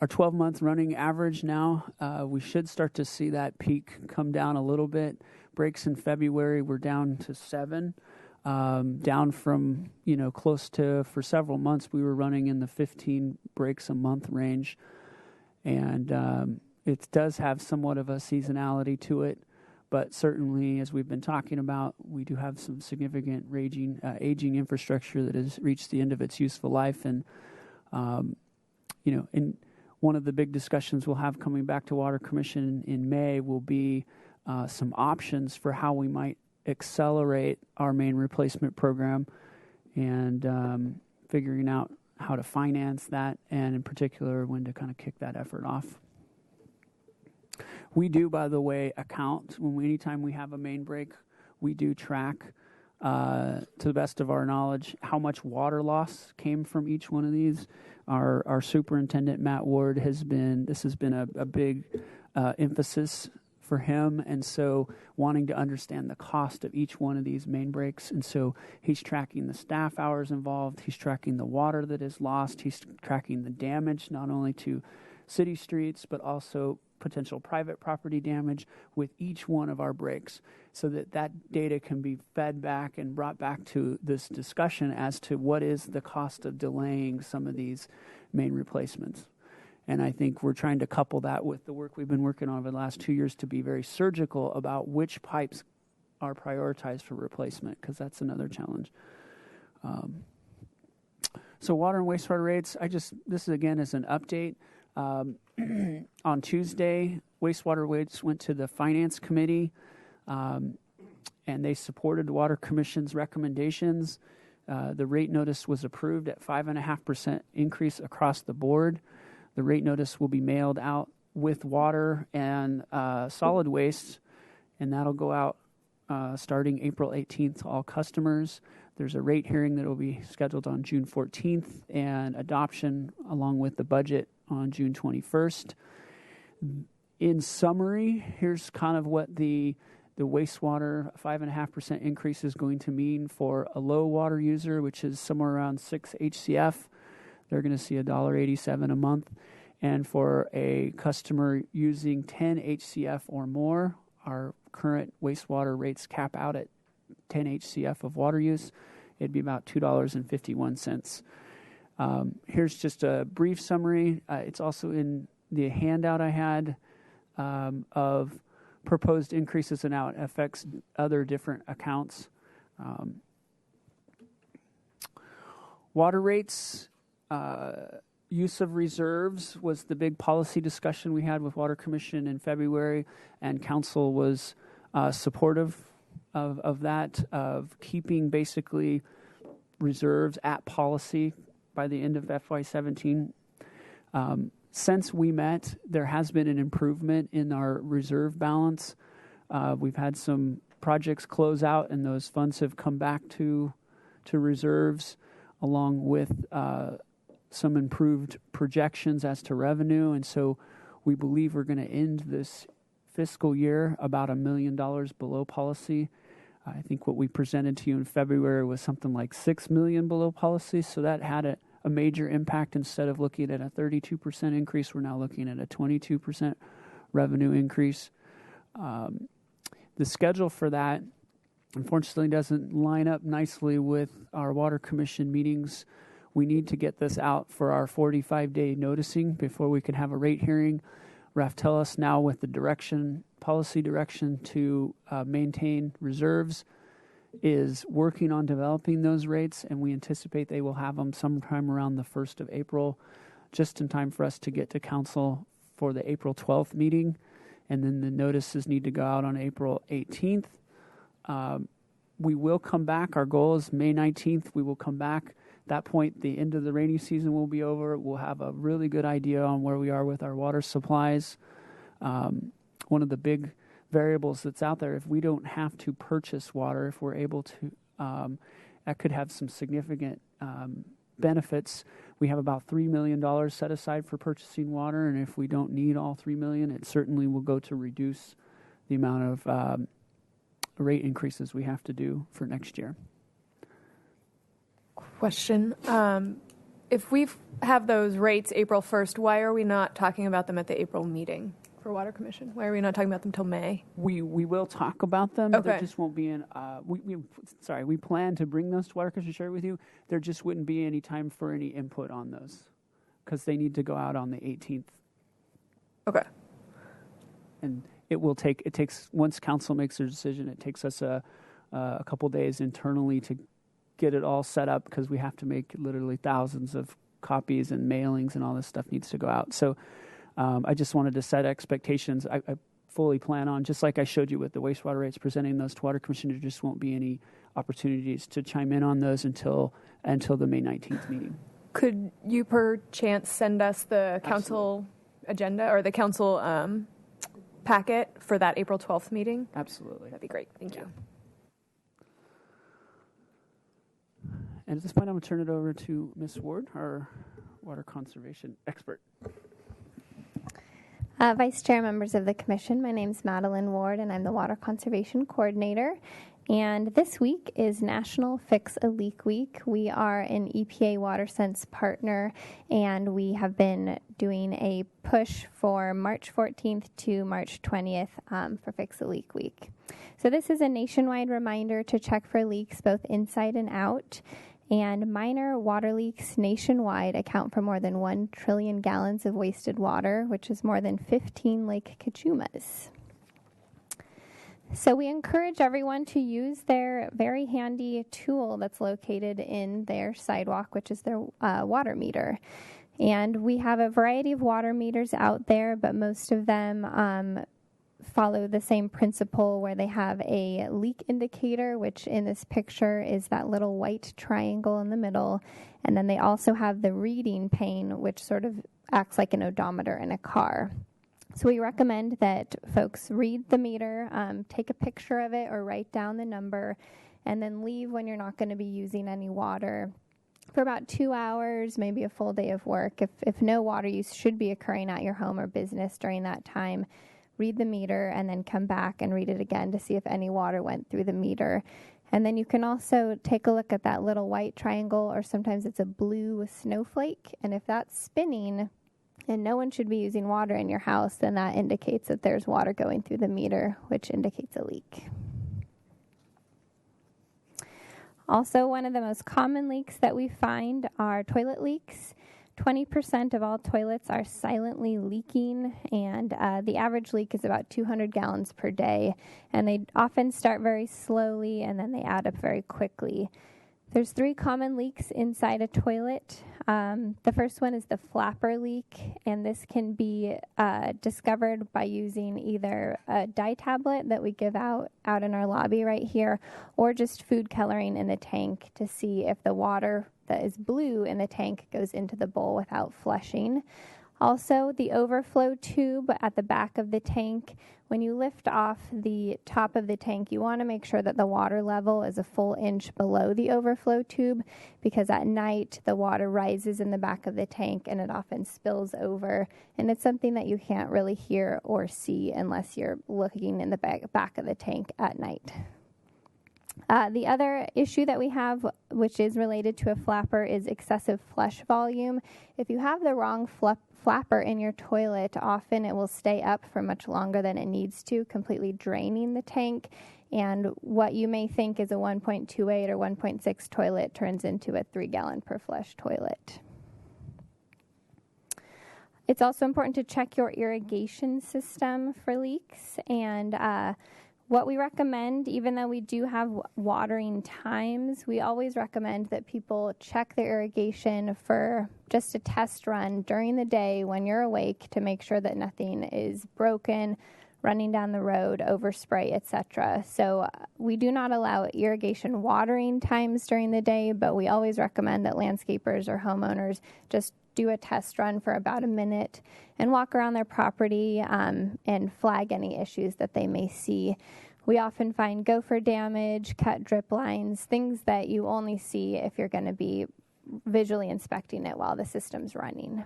Our 12-month running average now, we should start to see that peak come down a little bit. Breaks in February, we're down to 7, down from, close to, for several months, we were running in the 15 breaks a month range. And it does have somewhat of a seasonality to it. But certainly, as we've been talking about, we do have some significant aging infrastructure that has reached the end of its useful life. And, in one of the big discussions we'll have coming back to Water Commission in May will be some options for how we might accelerate our main replacement program and figuring out how to finance that, and in particular, when to kind of kick that effort off. We do, by the way, account anytime we have a main break, we do track, to the best of our knowledge, how much water loss came from each one of these. Our superintendent, Matt Ward, this has been a big emphasis for him, and so wanting to understand the cost of each one of these main breaks. And so he's tracking the staff hours involved, he's tracking the water that is lost, he's tracking the damage not only to city streets but also potential private property damage with each one of our breaks, so that that data can be fed back and brought back to this discussion as to what is the cost of delaying some of these main replacements. And I think we're trying to couple that with the work we've been working on over the last 2 years to be very surgical about which pipes are prioritized for replacement, because that's another challenge. So water and wastewater rates, this again is an update. On Tuesday, wastewater rates went to the Finance Committee, and they supported the Water Commission's recommendations. The rate notice was approved at 5.5% increase across the board. The rate notice will be mailed out with water and solid waste, and that'll go out starting April 18th to all customers. There's a rate hearing that will be scheduled on June 14th, and adoption along with the budget on June 21st. In summary, here's kind of what the wastewater 5.5% increase is going to mean for a low water user, which is somewhere around 6 HCF. They're going to see $1.87 a month. And for a customer using 10 HCF or more, our current wastewater rates cap out at 10 HCF of water use. It'd be about $2.51. Here's just a brief summary. It's also in the handout I had of proposed increases and how it affects other different accounts. Water rates, use of reserves was the big policy discussion we had with Water Commission in February, and Council was supportive of that, of keeping basically reserves at policy by the end of FY17. Since we met, there has been an improvement in our reserve balance. We've had some projects close out, and those funds have come back to reserves, along with some improved projections as to revenue. And so we believe we're going to end this fiscal year about $1 million below policy. I think what we presented to you in February was something like $6 million below policy. So that had a major impact. Instead of looking at a 32% increase, we're now looking at a 22% revenue increase. The schedule for that, unfortunately, doesn't line up nicely with our Water Commission meetings. We need to get this out for our 45-day noticing before we can have a rate hearing. Raftellus now with the policy direction to maintain reserves is working on developing those rates, and we anticipate they will have them sometime around the 1st of April, just in time for us to get to council for the April 12th meeting. And then the notices need to go out on April 18th. We will come back. Our goal is May 19th. We will come back. At that point, the end of the rainy season will be over. We'll have a really good idea on where we are with our water supplies. One of the big variables that's out there, if we don't have to purchase water, if we're able to, that could have some significant benefits. We have about $3 million set aside for purchasing water, and if we don't need all $3 million, it certainly will go to reduce the amount of rate increases we have to do for next year. Question. If we have those rates April 1st, why are we not talking about them at the April meeting for Water Commission? Why are we not talking about them till May? We will talk about them. But Okay. There just won't be we plan to bring those to Water Commission to share with you. There just wouldn't be any time for any input on those because they need to go out on the 18th. Okay. And it takes, once council makes their decision, it takes us a couple days internally to get it all set up because we have to make literally thousands of copies and mailings and all this stuff needs to go out. So I just wanted to set expectations. I fully plan on, just like I showed you with the wastewater rates, presenting those to Water Commission. There just won't be any opportunities to chime in on those until the May 19th meeting. Could you per chance send us the council agenda or the council packet for that April 12th meeting? Absolutely. That'd be great. Thank you. And at this point, I'm going to turn it over to Ms. Ward, our water conservation expert. Vice Chair, members of the Commission, my name is Madeline Ward, and I'm the Water Conservation Coordinator. And this week is National Fix a Leak Week. We are an EPA WaterSense partner, and we have been doing a push for March 14th to March 20th for Fix a Leak Week. So this is a nationwide reminder to check for leaks both inside and out. And minor water leaks nationwide account for more than 1 trillion gallons of wasted water, which is more than 15 Lake Cachumas. So we encourage everyone to use their very handy tool that's located in their sidewalk, which is their water meter. And we have a variety of water meters out there, but most of them follow the same principle where they have a leak indicator, which in this picture is that little white triangle in the middle. And then they also have the reading pane, which sort of acts like an odometer in a car. So we recommend that folks read the meter, take a picture of it or write down the number, and then leave when you're not going to be using any water for about 2 hours, maybe a full day of work. If no water use should be occurring at your home or business during that time, read the meter and then come back and read it again to see if any water went through the meter. And then you can also take a look at that little white triangle, or sometimes it's a blue snowflake. And if that's spinning and no one should be using water in your house, then that indicates that there's water going through the meter, which indicates a leak. Also, one of the most common leaks that we find are toilet leaks. 20% of all toilets are silently leaking, and the average leak is about 200 gallons per day. And they often start very slowly, and then they add up very quickly. There's 3 common leaks inside a toilet. The first one is the flapper leak, and this can be discovered by using either a dye tablet that we give out in our lobby right here, or just food coloring in the tank to see if the water that is blue in the tank goes into the bowl without flushing. Also, the overflow tube at the back of the tank, when you lift off the top of the tank, you want to make sure that the water level is a full inch below the overflow tube, because at night the water rises in the back of the tank and it often spills over, and it's something that you can't really hear or see unless you're looking in the back of the tank at night. The other issue that we have, which is related to a flapper, is excessive flush volume. If you have the wrong flapper in your toilet, often it will stay up for much longer than it needs to, completely draining the tank. And what you may think is a 1.28 or 1.6 toilet turns into a 3-gallon per flush toilet. It's also important to check your irrigation system for leaks, and what we recommend, even though we do have watering times, we always recommend that people check their irrigation for just a test run during the day when you're awake to make sure that nothing is broken, running down the road, overspray, etc. So we do not allow irrigation watering times during the day, but we always recommend that landscapers or homeowners just do a test run for about a minute and walk around their property and flag any issues that they may see. We often find gopher damage, cut drip lines, things that you only see if you're going to be visually inspecting it while the system's running.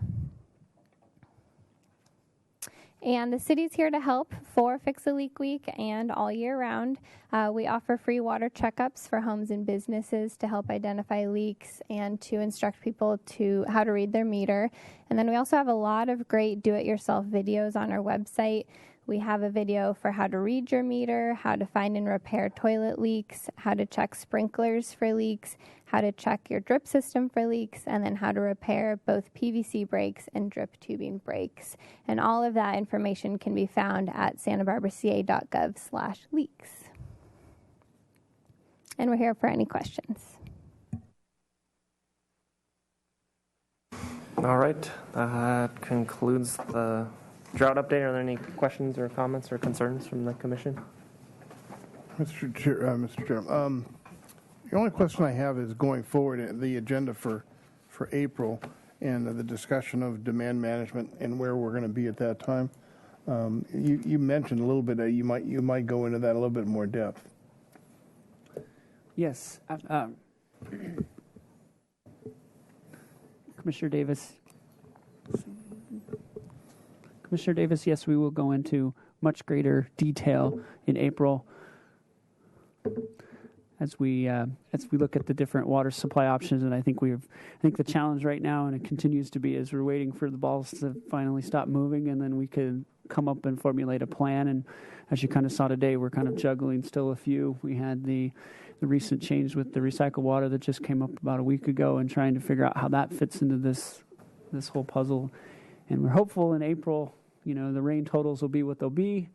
And the city's here to help for Fix a Leak Week and all year round. We offer free water checkups for homes and businesses to help identify leaks and to instruct people to how to read their meter. And then we also have a lot of great do-it-yourself videos on our website. We have a video for how to read your meter, how to find and repair toilet leaks, how to check sprinklers for leaks, how to check your drip system for leaks, and then how to repair both PVC breaks and drip tubing breaks. And all of that information can be found at santabarbaraca.gov/leaks. And we're here for any questions. All right, that concludes the drought update. Are there any questions or comments or concerns from the commission? Mr. Chair, the only question I have is going forward, the agenda for April and the discussion of demand management and where we're going to be at that time. You mentioned a little bit that you might go into that a little bit more depth. Yes. Commissioner Davis, Commissioner Davis, yes, we will go into much greater detail in April as we look at the different water supply options. And I think the challenge right now, and it continues to be, is we're waiting for the balls to finally stop moving, and then we could come up and formulate a plan. And as you kind of saw today, we're kind of juggling still a few. We had the recent change with the recycled water that just came up about a week ago, and trying to figure out how that fits into this whole puzzle. And we're hopeful in April, the rain totals will be what they'll be,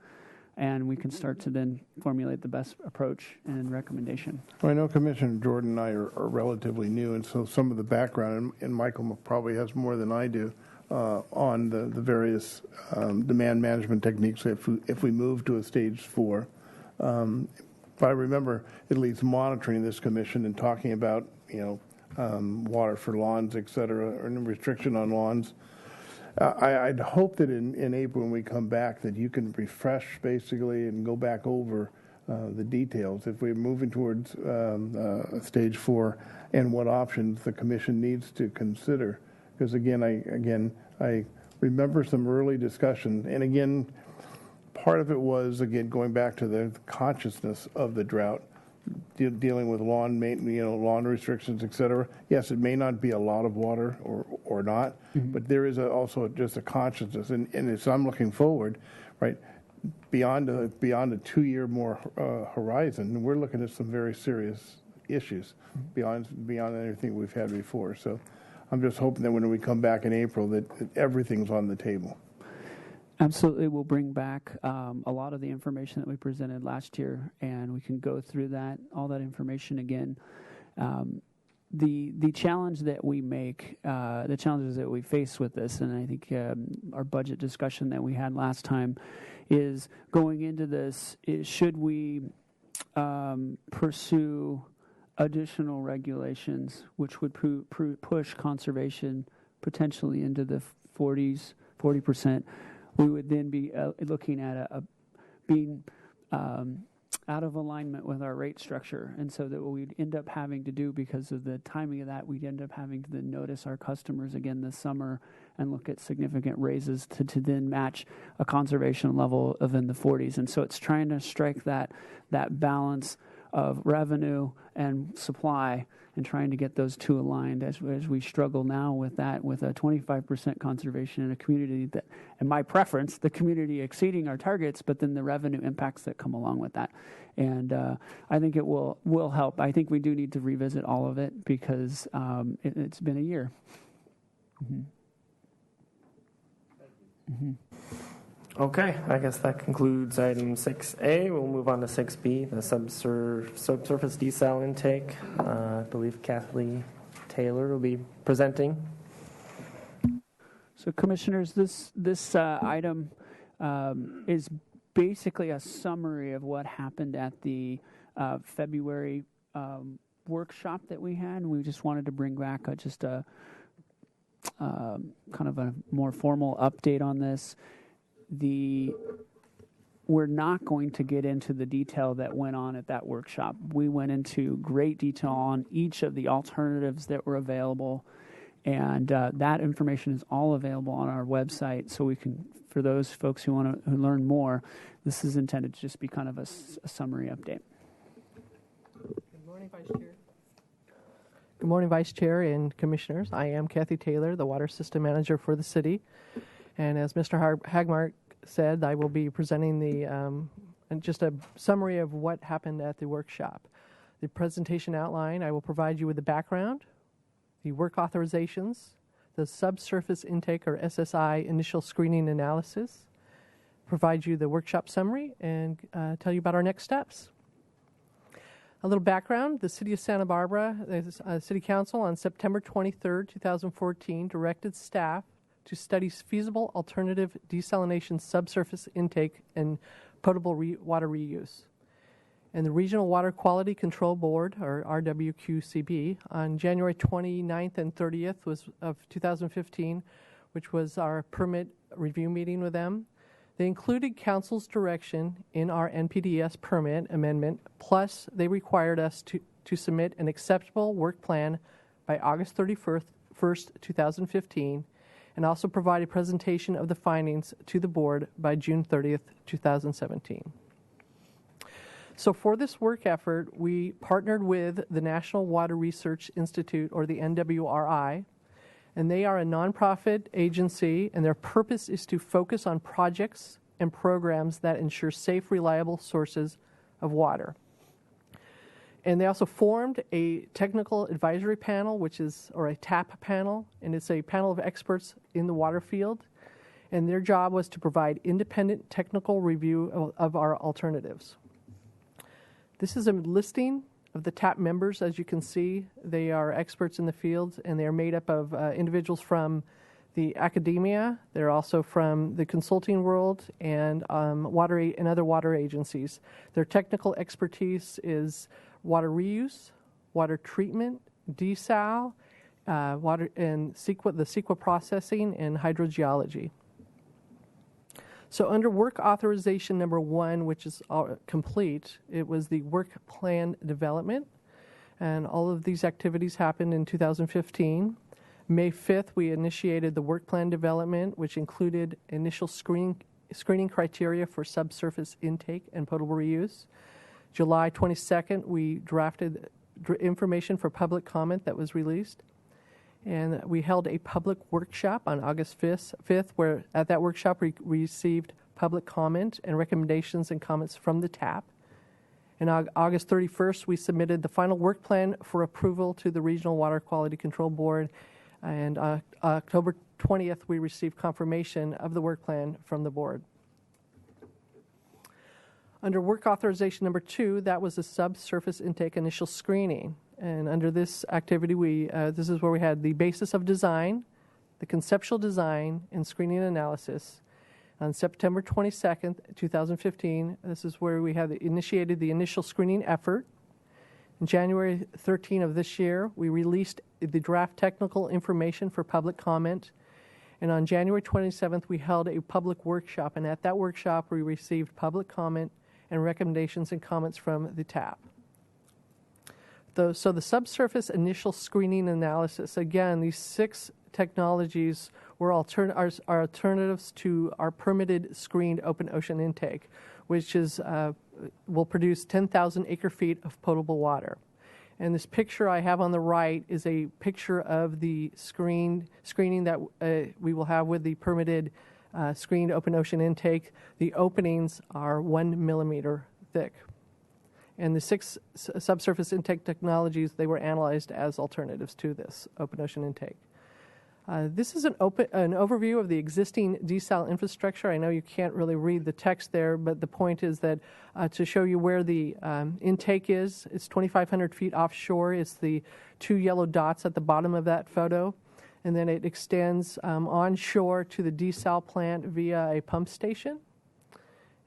and we can start to then formulate the best approach and recommendation. Well, I know Commissioner Jordan and I are relatively new, and so some of the background, and Michael probably has more than I do, on the various demand management techniques if we move to a stage 4. But I remember at least monitoring this commission and talking about, water for lawns, et cetera, or restriction on lawns. I'd hope that in April when we come back that you can refresh basically and go back over the details if we're moving towards stage 4 and what options the commission needs to consider. Because again, I remember some early discussion, and again, part of it was going back to the consciousness of the drought, dealing with lawn maintenance, lawn restrictions, et cetera. Yes, it may not be a lot of water or not, but there is also just a consciousness, and as I'm looking forward, right, beyond a 2-year more horizon, we're looking at some very serious issues beyond anything we've had before. So I'm just hoping that when we come back in April that everything's on the table. Absolutely. We'll bring back a lot of the information that we presented last year, and we can go through all that information again. The challenge that we make, the challenges that we face with this, and I think our budget discussion that we had last time is going into this, should we pursue additional regulations which would push conservation potentially into the 40%, we would then be looking at being out of alignment with our rate structure. And so that what we'd end up having to do, because of the timing of that, we'd end up having to then notice our customers again this summer and look at significant raises to then match a conservation level of in the 40s. And so it's trying to strike that balance of revenue and supply, and trying to get those two aligned as we struggle now with that, with a 25% conservation in a community that, and my preference, the community exceeding our targets, but then the revenue impacts that come along with that. And I think it will help. I think we do need to revisit all of it because it's been a year. Mm-hmm. Mm-hmm. Okay, I guess that concludes item 6A. We'll move on to 6B, the subsurface desal intake. I believe Kathleen Taylor will be presenting. So, Commissioners, this item is basically a summary of what happened at the February workshop that we had. And we just wanted to bring back just a kind of a more formal update on this. We're not going to get into the detail that went on at that workshop. We went into great detail on each of the alternatives that were available, and that information is all available on our website. So we can, for those folks who want to learn more, this is intended to just be kind of a summary update. Good morning, Vice Chair. Good morning, Vice Chair and Commissioners. I am Kathy Taylor, the Water System Manager for the city. And as Mr. Hagmark said, I will be presenting just a summary of what happened at the workshop. The presentation outline, I will provide you with the background, the work authorizations, the subsurface intake or SSI initial screening analysis, provide you the workshop summary, and tell you about our next steps. A little background, the City of Santa Barbara, the City Council on September 23rd, 2014 directed staff to study feasible alternative desalination subsurface intake and potable water reuse. And the Regional Water Quality Control Board, or RWQCB, on January 29th and 30th of 2015, which was our permit review meeting with them, they included council's direction in our NPDES permit amendment, plus they required us to submit an acceptable work plan by August 31st, 2015, and also provide a presentation of the findings to the board by June 30th, 2017. So for this work effort, we partnered with the National Water Research Institute, or the NWRI, and they are a nonprofit agency, and their purpose is to focus on projects and programs that ensure safe, reliable sources of water. And they also formed a technical advisory panel, or a TAP panel, and it's a panel of experts in the water field. And their job was to provide independent technical review of our alternatives. This is a listing of the TAP members. As you can see, they are experts in the field, and they are made up of individuals from the academia. They're also from the consulting world and other water agencies. Their technical expertise is water reuse, water treatment, desal, water and the CEQA processing, and hydrogeology. So under work authorization number 1, which is complete, it was the work plan development, and all of these activities happened in 2015. May 5th, we initiated the work plan development, which included initial screening criteria for subsurface intake and potable reuse. July 22nd, we drafted information for public comment that was released. And we held a public workshop on August 5th, where at that workshop we received public comment and recommendations and comments from the TAP. And on August 31st, we submitted the final work plan for approval to the Regional Water Quality Control Board. And October 20th, we received confirmation of the work plan from the board. Under work authorization number 2, that was the subsurface intake initial screening. And under this activity, this is where we had the basis of design, the conceptual design, and screening analysis. On September 22nd, 2015, this is where we initiated the initial screening effort. On January 13 of this year, we released the draft technical information for public comment. And on January 27th, we held a public workshop. And at that workshop, we received public comment and recommendations and comments from the TAP. So the subsurface initial screening analysis, again, these 6 technologies were are alternatives to our permitted screened open ocean intake, which will produce 10,000 acre-feet of potable water. And this picture I have on the right is a picture of the screening that we will have with the permitted screened open ocean intake. The openings are 1 millimeter thick. And the 6 subsurface intake technologies, they were analyzed as alternatives to this open ocean intake. This is an overview of the existing desal infrastructure. I know you can't really read the text there, but the point is that to show you where the intake is, it's 2,500 feet offshore. It's the 2 yellow dots at the bottom of that photo. And then it extends onshore to the desal plant via a pump station.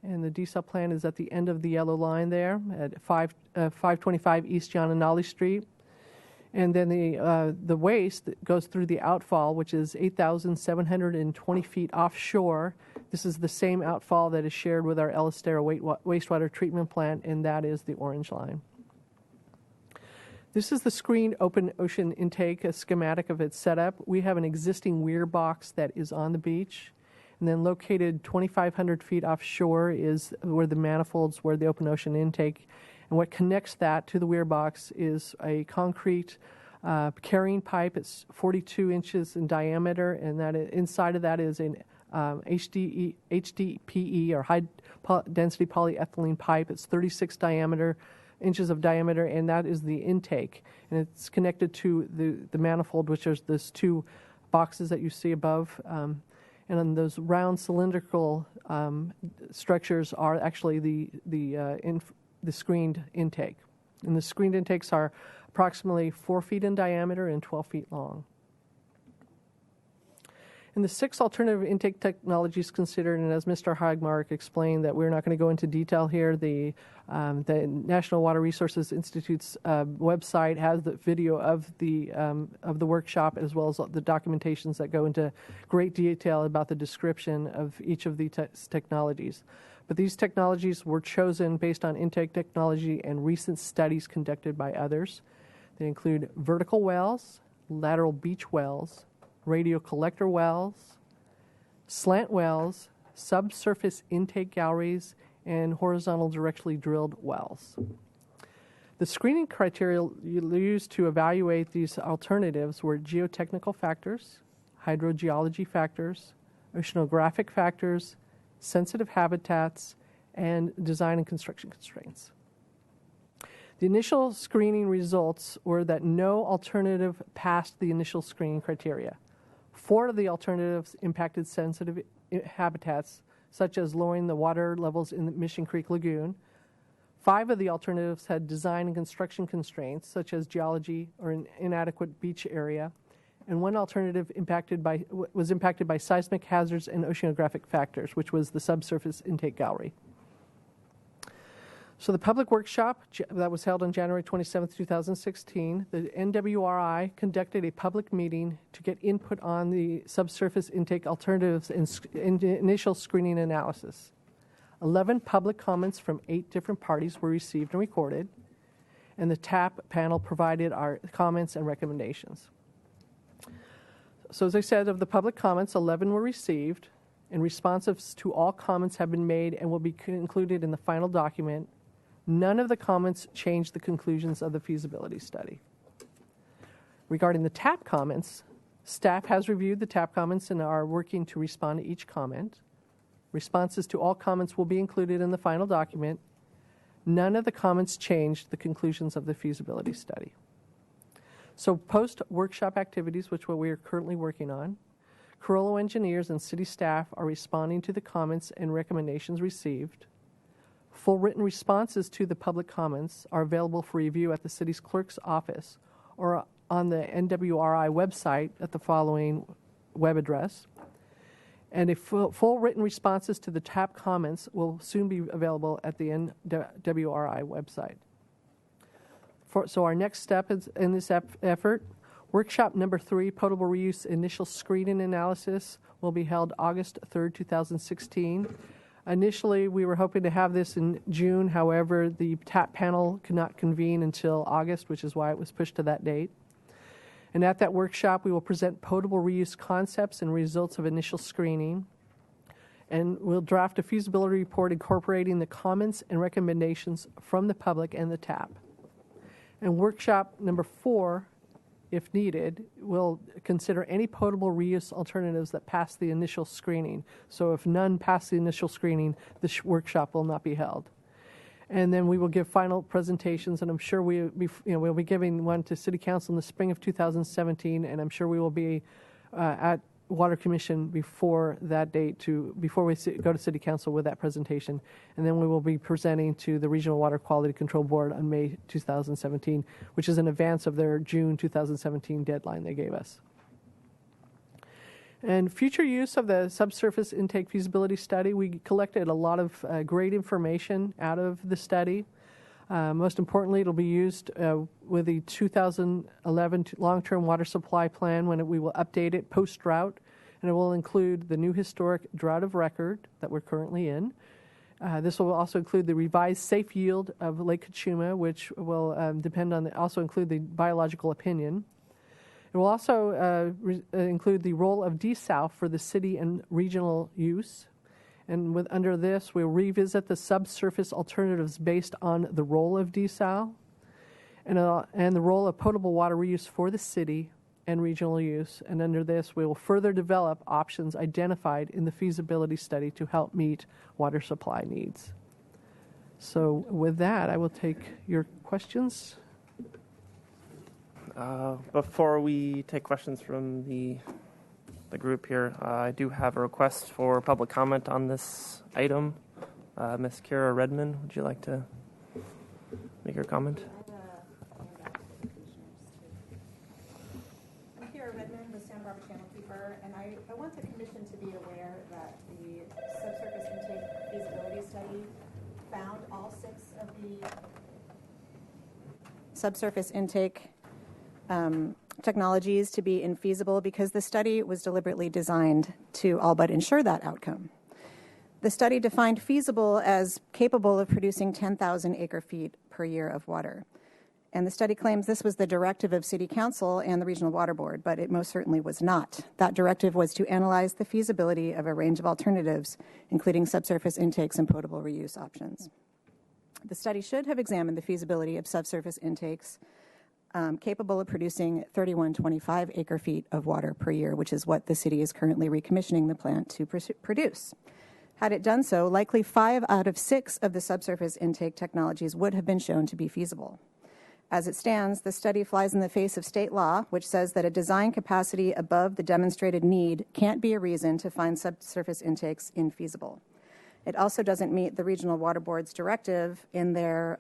And the desal plant is at the end of the yellow line there at 525 East John and Nolly Street. And then the waste that goes through the outfall, which is 8,720 feet offshore. This is the same outfall that is shared with our El Estero wastewater treatment plant, and that is the orange line. This is the screened open ocean intake, a schematic of its setup. We have an existing weir box that is on the beach. And then located 2,500 feet offshore is where the manifolds, where the open ocean intake. And what connects that to the weir box is a concrete carrying pipe. It's 42 inches in diameter, and inside of that is an HDPE, or high density polyethylene pipe. It's 36 inches of diameter, and that is the intake. And it's connected to the manifold, which is those 2 boxes that you see above. And then those round cylindrical structures are actually the screened intake. And the screened intakes are approximately 4 feet in diameter and 12 feet long. And the 6 alternative intake technologies considered, and as Mr. Hagmark explained, that we're not going to go into detail here, the National Water Resources Institute's website has the video of the workshop, as well as the documentations that go into great detail about the description of each of the technologies. But these technologies were chosen based on intake technology and recent studies conducted by others. They include vertical wells, lateral beach wells, radio collector wells, slant wells, subsurface intake galleries, and horizontal directly drilled wells. The screening criteria used to evaluate these alternatives were geotechnical factors, hydrogeology factors, oceanographic factors, sensitive habitats, and design and construction constraints. The initial screening results were that no alternative passed the initial screening criteria. 4 of the alternatives impacted sensitive habitats, such as lowering the water levels in the Mission Creek Lagoon. 5 of the alternatives had design and construction constraints, such as geology or an inadequate beach area. And 1 alternative was impacted by seismic hazards and oceanographic factors, which was the subsurface intake gallery. So the public workshop that was held on January 27, 2016, the NWRI conducted a public meeting to get input on the subsurface intake alternatives in initial screening analysis. 11 public comments from 8 different parties were received and recorded, and the TAP panel provided our comments and recommendations. So as I said, of the public comments, 11 were received, and responses to all comments have been made and will be included in the final document. None of the comments changed the conclusions of the feasibility study. Regarding the TAP comments, staff has reviewed the TAP comments and are working to respond to each comment. Responses to all comments will be included in the final document. None of the comments changed the conclusions of the feasibility study. So post-workshop activities, which we are currently working on, Carollo engineers and city staff are responding to the comments and recommendations received. Full written responses to the public comments are available for review at the city's clerk's office or on the NWRI website at the following web address. And full written responses to the TAP comments will soon be available at the NWRI website. So our next step is in this effort, workshop number 3, potable reuse initial screening analysis, will be held August 3rd, 2016. Initially, we were hoping to have this in June. However, the TAP panel could not convene until August, which is why it was pushed to that date. And at that workshop, we will present potable reuse concepts and results of initial screening. And we'll draft a feasibility report incorporating the comments and recommendations from the public and the TAP. And workshop number 4, if needed, will consider any potable reuse alternatives that pass the initial screening. So if none pass the initial screening, this workshop will not be held. And then we will give final presentations, and I'm sure we'll be giving one to City Council in the spring of 2017, and I'm sure we will be at Water Commission before that date, before we go to City Council with that presentation. And then we will be presenting to the Regional Water Quality Control Board on May 2017, which is in advance of their June 2017 deadline they gave us. And future use of the subsurface intake feasibility study, we collected a lot of great information out of the study. Most importantly, it'll be used with the 2011 long-term water supply plan when we will update it post-drought, and it will include the new historic drought of record that we're currently in. This will also include the revised safe yield of Lake Kachuma, which will also include the biological opinion. It will also include the role of desal for the city and regional use. And under this, we'll revisit the subsurface alternatives based on the role of desal and the role of potable water reuse for the city and regional use. And under this, we will further develop options identified in the feasibility study to help meet water supply needs. So with that, I will take your questions. Before we take questions from the group here, I do have a request for public comment on this item. Ms. Kira Redmond, would you like to make your comment? I'm Kira Redmond, the Santa Barbara Channel Keeper, and I want the Commission to be aware that the subsurface intake feasibility study found all 6 of the subsurface intake technologies to be infeasible because the study was deliberately designed to all but ensure that outcome. The study defined feasible as capable of producing 10,000 acre-feet per year of water. And the study claims this was the directive of City Council and the Regional Water Board, but it most certainly was not. That directive was to analyze the feasibility of a range of alternatives, including subsurface intakes and potable reuse options. The study should have examined the feasibility of subsurface intakes capable of producing 3125 acre-feet of water per year, which is what the city is currently recommissioning the plant to produce. Had it done so, likely 5 out of 6 of the subsurface intake technologies would have been shown to be feasible. As it stands, the study flies in the face of state law, which says that a design capacity above the demonstrated need can't be a reason to find subsurface intakes infeasible. It also doesn't meet the Regional Water Board's directive in their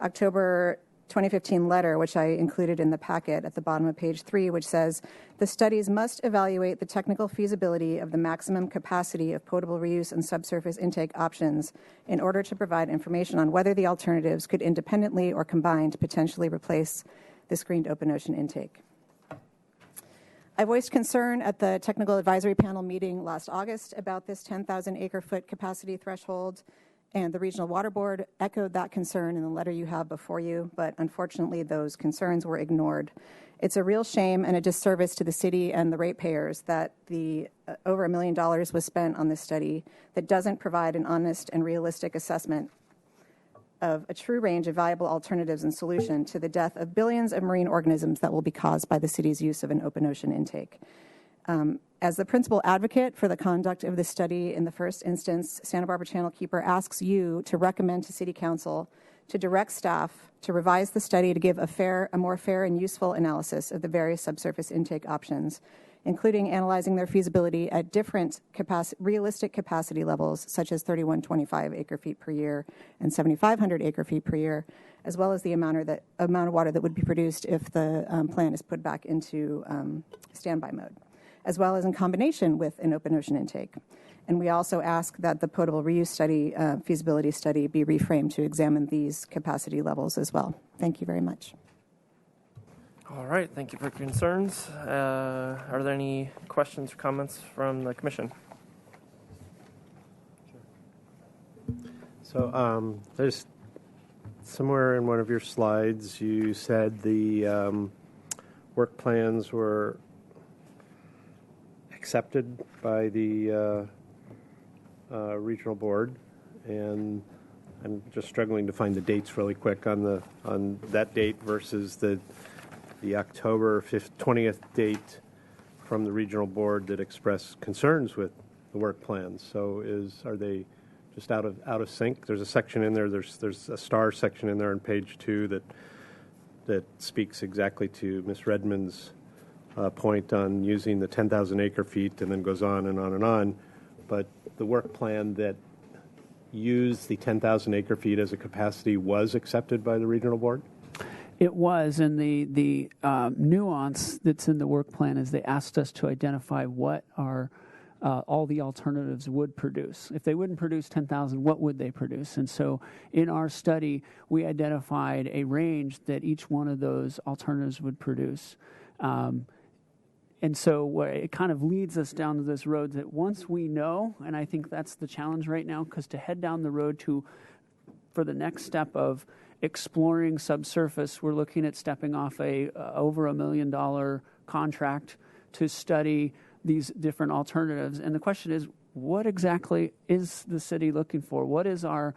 October 2015 letter, which I included in the packet at the bottom of page 3, which says the studies must evaluate the technical feasibility of the maximum capacity of potable reuse and subsurface intake options in order to provide information on whether the alternatives could independently or combined potentially replace the screened open ocean intake. I voiced concern at the technical advisory panel meeting last August about this 10,000 acre-foot capacity threshold, and the Regional Water Board echoed that concern in the letter you have before you, but unfortunately those concerns were ignored. It's a real shame and a disservice to the city and the ratepayers that the over $1 million was spent on this study that doesn't provide an honest and realistic assessment of a true range of viable alternatives and solution to the death of billions of marine organisms that will be caused by the city's use of an open ocean intake. As the principal advocate for the conduct of this study in the first instance, Santa Barbara Channel Keeper asks you to recommend to City Council to direct staff to revise the study to give a more fair and useful analysis of the various subsurface intake options, including analyzing their feasibility at different realistic capacity levels, such as 3125 acre-feet per year and 7,500 acre-feet per year, as well as the amount of water that would be produced if the plant is put back into standby mode, as well as in combination with an open ocean intake. And we also ask that the potable reuse study, feasibility study, be reframed to examine these capacity levels as well. Thank you very much. All right, thank you for your concerns. Are there any questions or comments from the commission? So there's somewhere in one of your slides you said the work plans were accepted by the regional board, and I'm just struggling to find the dates really quick on that date versus the October 20th date from the regional board that expressed concerns with the work plans. So are they just out of sync? There's a section in there. There's a star section in there on page 2 that speaks exactly to Ms. Redmond's point on using the 10,000 acre feet, and then goes on and on and on. But the work plan that used the 10,000 acre feet as a capacity was accepted by the regional board? It was, and the nuance that's in the work plan is they asked us to identify what all the alternatives would produce. If they wouldn't produce 10,000, what would they produce? And so in our study, we identified a range that each one of those alternatives would produce. And so it kind of leads us down to this road that once we know, and I think that's the challenge right now, because to head down the road for the next step of exploring subsurface, we're looking at stepping off over $1 million contract to study these different alternatives. And the question is, what exactly is the city looking for? What is our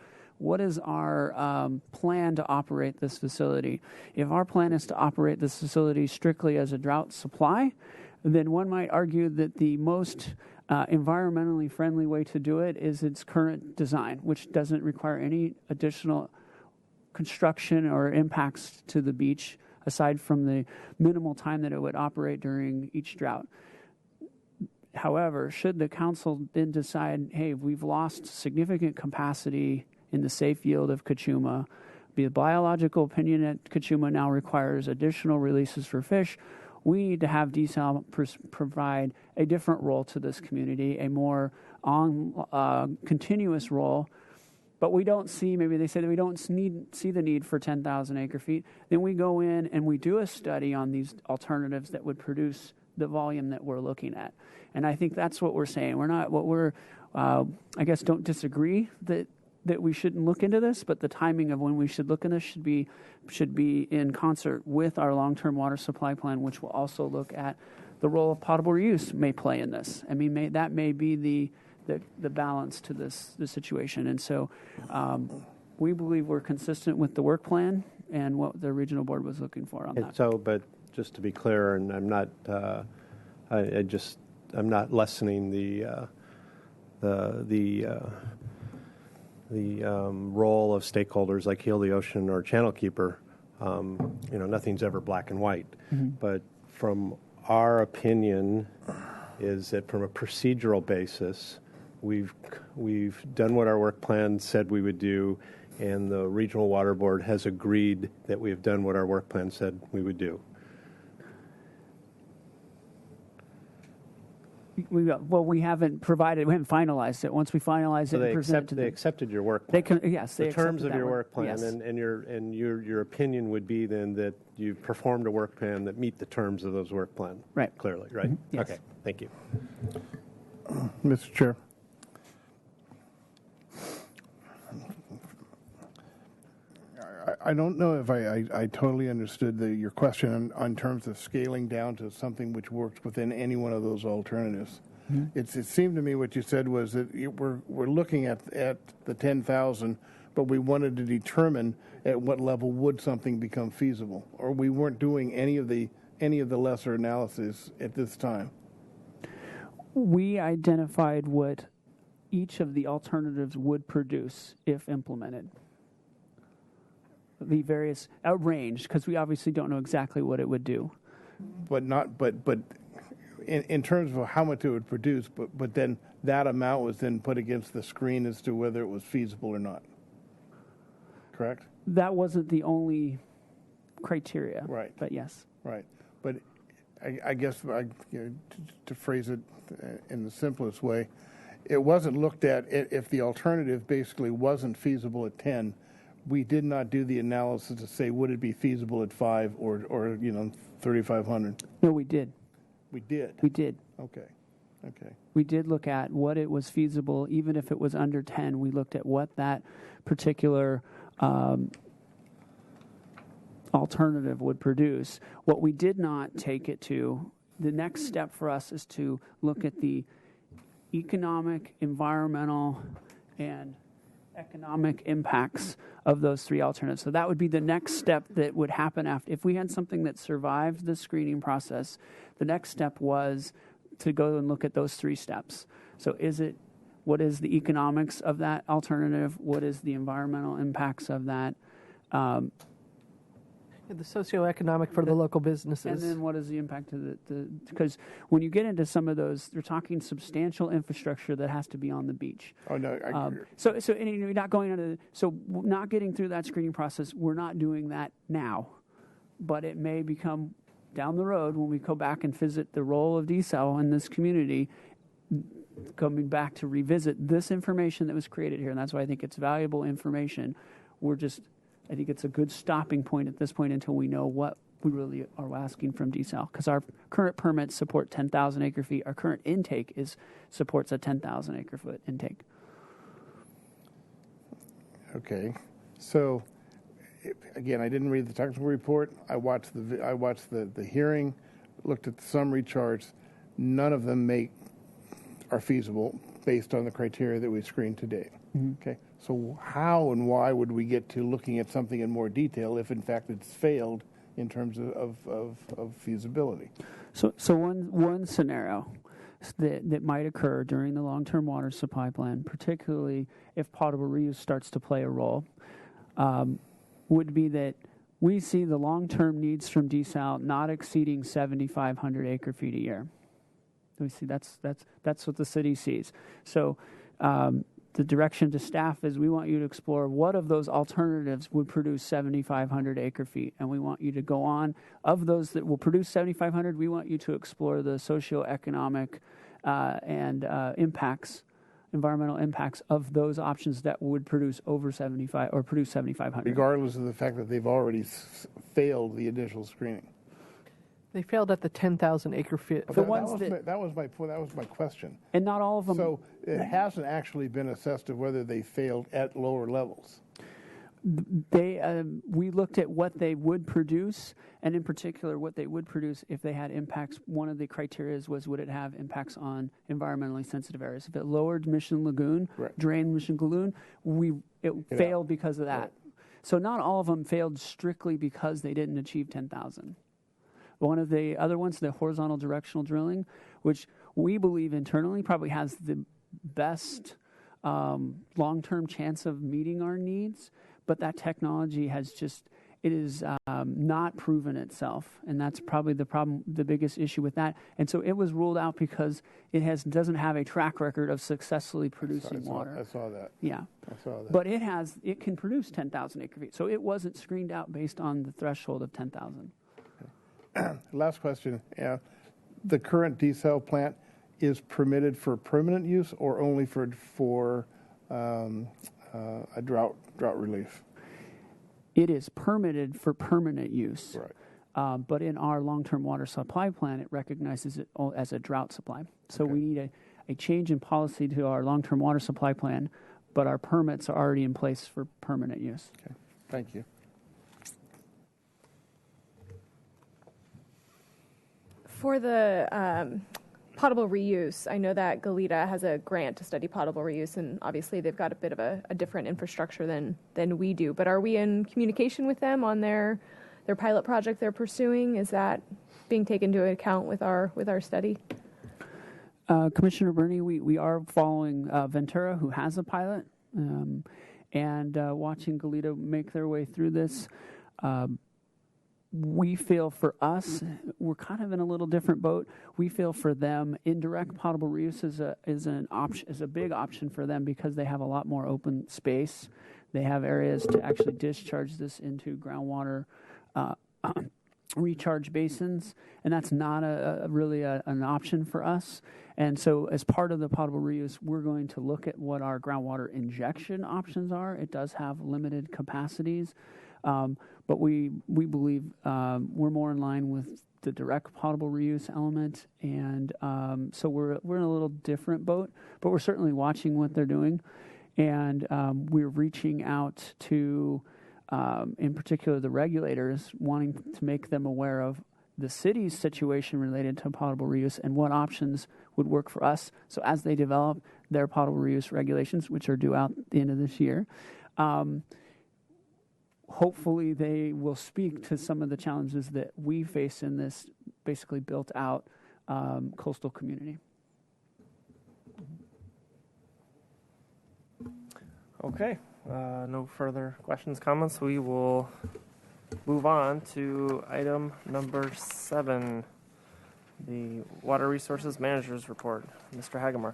plan to operate this facility? If our plan is to operate this facility strictly as a drought supply, then one might argue that the most environmentally friendly way to do it is its current design, which doesn't require any additional construction or impacts to the beach aside from the minimal time that it would operate during each drought. However, should the council then decide, hey, we've lost significant capacity in the safe yield of Kachuma, the biological opinion at Kachuma now requires additional releases for fish, we need to have desal provide a different role to this community, a more continuous role. But we don't see, maybe they say that we don't see the need for 10,000 acre feet. Then we go in and we do a study on these alternatives that would produce the volume that we're looking at. And I think that's what we're saying. I guess don't disagree that that we shouldn't look into this, but the timing of when we should look into this should be in concert with our long-term water supply plan, which will also look at the role of potable reuse may play in this. I mean, that may be the balance to this situation. And so we believe we're consistent with the work plan and what the regional board was looking for on that. So, but just to be clear, and I'm not, I'm not lessening the role of stakeholders like Heal the Ocean or Channel Keeper. Nothing's ever black and white. Mm-hmm. But from our opinion is that from a procedural basis, we've done what our work plan said we would do, and the Regional Water Board has agreed that we have done what our work plan said we would do. We haven't finalized it. Once we finalize it and present it to them, they accepted your work plan. The terms of your work plan, yes. and your opinion would be then that you've performed a work plan that meet the terms of those work plan. Right. Clearly, right? Mm-hmm. Yes. Okay. Thank you. Mr. Chair. I don't know if I totally understood your question on terms of scaling down to something which works within any one of those alternatives. Mm-hmm. It seemed to me what you said was that we're looking at the 10,000, but we wanted to determine at what level would something become feasible, or we weren't doing any of the lesser analysis at this time. We identified what each of the alternatives would produce if implemented. The various range, because we obviously don't know exactly what it would do. But in terms of how much it would produce, but then that amount was then put against the screen as to whether it was feasible or not. Correct? That wasn't the only criteria. Right. But yes. Right. But I guess to phrase it in the simplest way, it wasn't looked at if the alternative basically wasn't feasible at 10. We did not do the analysis to say would it be feasible at 5 or 3,500. No, we did. We did. We did. Okay. We did look at what it was feasible, even if it was under 10. We looked at what that particular alternative would produce. What we did not take it to, the next step for us is to look at the economic, environmental, and economic impacts of those three alternatives. So that would be the next step that would happen after. If we had something that survived the screening process, the next step was to go and look at those three steps. So what is the economics of that alternative? What is the environmental impacts of that? The socioeconomic for the local businesses. And then what is the impact of because when you get into some of those, they're talking substantial infrastructure that has to be on the beach. Oh, no. So and you're not going into, so not getting through that screening process, we're not doing that now. But it may become down the road when we go back and visit the role of desal in this community, coming back to revisit this information that was created here. And that's why I think it's valuable information. I think it's a good stopping point at this point until we know what we really are asking from desal, because our current permits support 10,000 acre feet. Our current intake supports a 10,000 acre foot intake. Okay, so again, I didn't read the technical report. I watched the hearing, looked at the summary charts. None of them are feasible based on the criteria that we screened today. Mm-hmm. Okay. So how and why would we get to looking at something in more detail if, in fact, it's failed in terms of feasibility? So one scenario that might occur during the long-term water supply plan, particularly if potable reuse starts to play a role, would be that we see the long-term needs from desal not exceeding 7,500 acre feet a year. We see that's what the city sees. So. The direction to staff is we want you to explore what of those alternatives would produce 7,500 acre feet. And we want you to go on. Of those that will produce 7,500, we want you to explore the socioeconomic and environmental impacts of those options that would produce over 75 or produce 7,500. Regardless of the fact that they've already failed the initial screening. They failed at the 10,000 acre feet. The ones that was my point. That was my question. and not all of them. So it hasn't actually been assessed of whether they failed at lower levels. We looked at what they would produce, and in particular, what they would produce if they had impacts. One of the criteria was would it have impacts on environmentally sensitive areas? If it lowered Mission Lagoon, Right. drained Mission Lagoon, it failed because of that. Right. So not all of them failed strictly because they didn't achieve 10,000. One of the other ones, the horizontal directional drilling, which we believe internally probably has the best long-term chance of meeting our needs, but that technology has it is not proven itself, and that's probably the biggest issue with that. And so it was ruled out because it doesn't have a track record of successfully producing water. I saw that. Yeah. I saw that. But it can produce 10,000 acre feet. So it wasn't screened out based on the threshold of 10,000. Last question. Yeah. The current desal plant is permitted for permanent use or only for a drought relief? It is permitted for permanent use. Right. But in our long-term water supply plan, it recognizes it as a drought supply. So we need a change in policy to our long-term water supply plan, but our permits are already in place for permanent use. Okay. Thank you. For the potable reuse, I know that Goleta has a grant to study potable reuse, and obviously they've got a bit of a different infrastructure than we do. But are we in communication with them on their pilot project they're pursuing? Is that being taken into account with our study? Commissioner Burney, we are following Ventura, who has a pilot, and watching Goleta make their way through this. We feel for us, we're kind of in a little different boat. We feel for them, indirect potable reuse is a big option for them because they have a lot more open space. They have areas to actually discharge this into groundwater recharge basins, and that's not really an option for us. And so as part of the potable reuse, we're going to look at what our groundwater injection options are. It does have limited capacities. But we believe we're more in line with the direct potable reuse element, and so we're in a little different boat. But we're certainly watching what they're doing, and we're reaching out to, in particular, the regulators, wanting to make them aware of the city's situation related to potable reuse and what options would work for us. So as they develop their potable reuse regulations, which are due out at the end of this year. Hopefully they will speak to some of the challenges that we face in this basically built out coastal community. Okay, no further questions, comments. We will move on to item number 7, the Water Resources Manager's Report. Mr. Hagemark.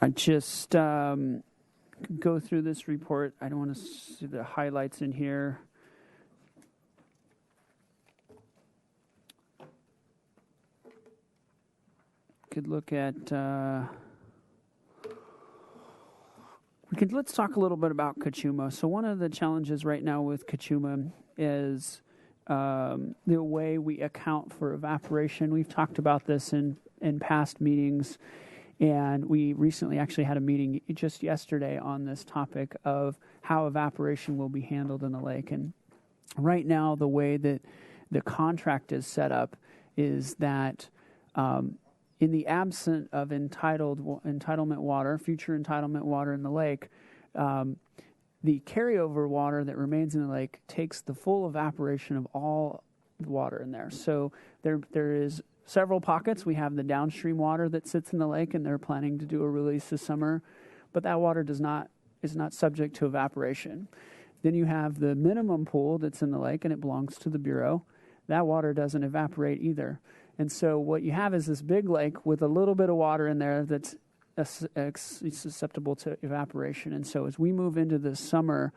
I just go through this report. I don't want to see the highlights in here. Could look at. Let's talk a little bit about Cachuma. So one of the challenges right now with Cachuma is the way we account for evaporation. We've talked about this in past meetings. And we recently actually had a meeting just yesterday on this topic of how evaporation will be handled in the lake. And right now, the way that the contract is set up is that in the absence of entitlement water, future entitlement water in the lake, the carryover water that remains in the lake takes the full evaporation of all the water in there. So there is several pockets. We have the downstream water that sits in the lake, and they're planning to do a release this summer, but that water is not subject to evaporation. Then you have the minimum pool that's in the lake, and it belongs to the Bureau. That water doesn't evaporate either. And so what you have is this big lake with a little bit of water in there that's susceptible to evaporation. And so as we move into the summer,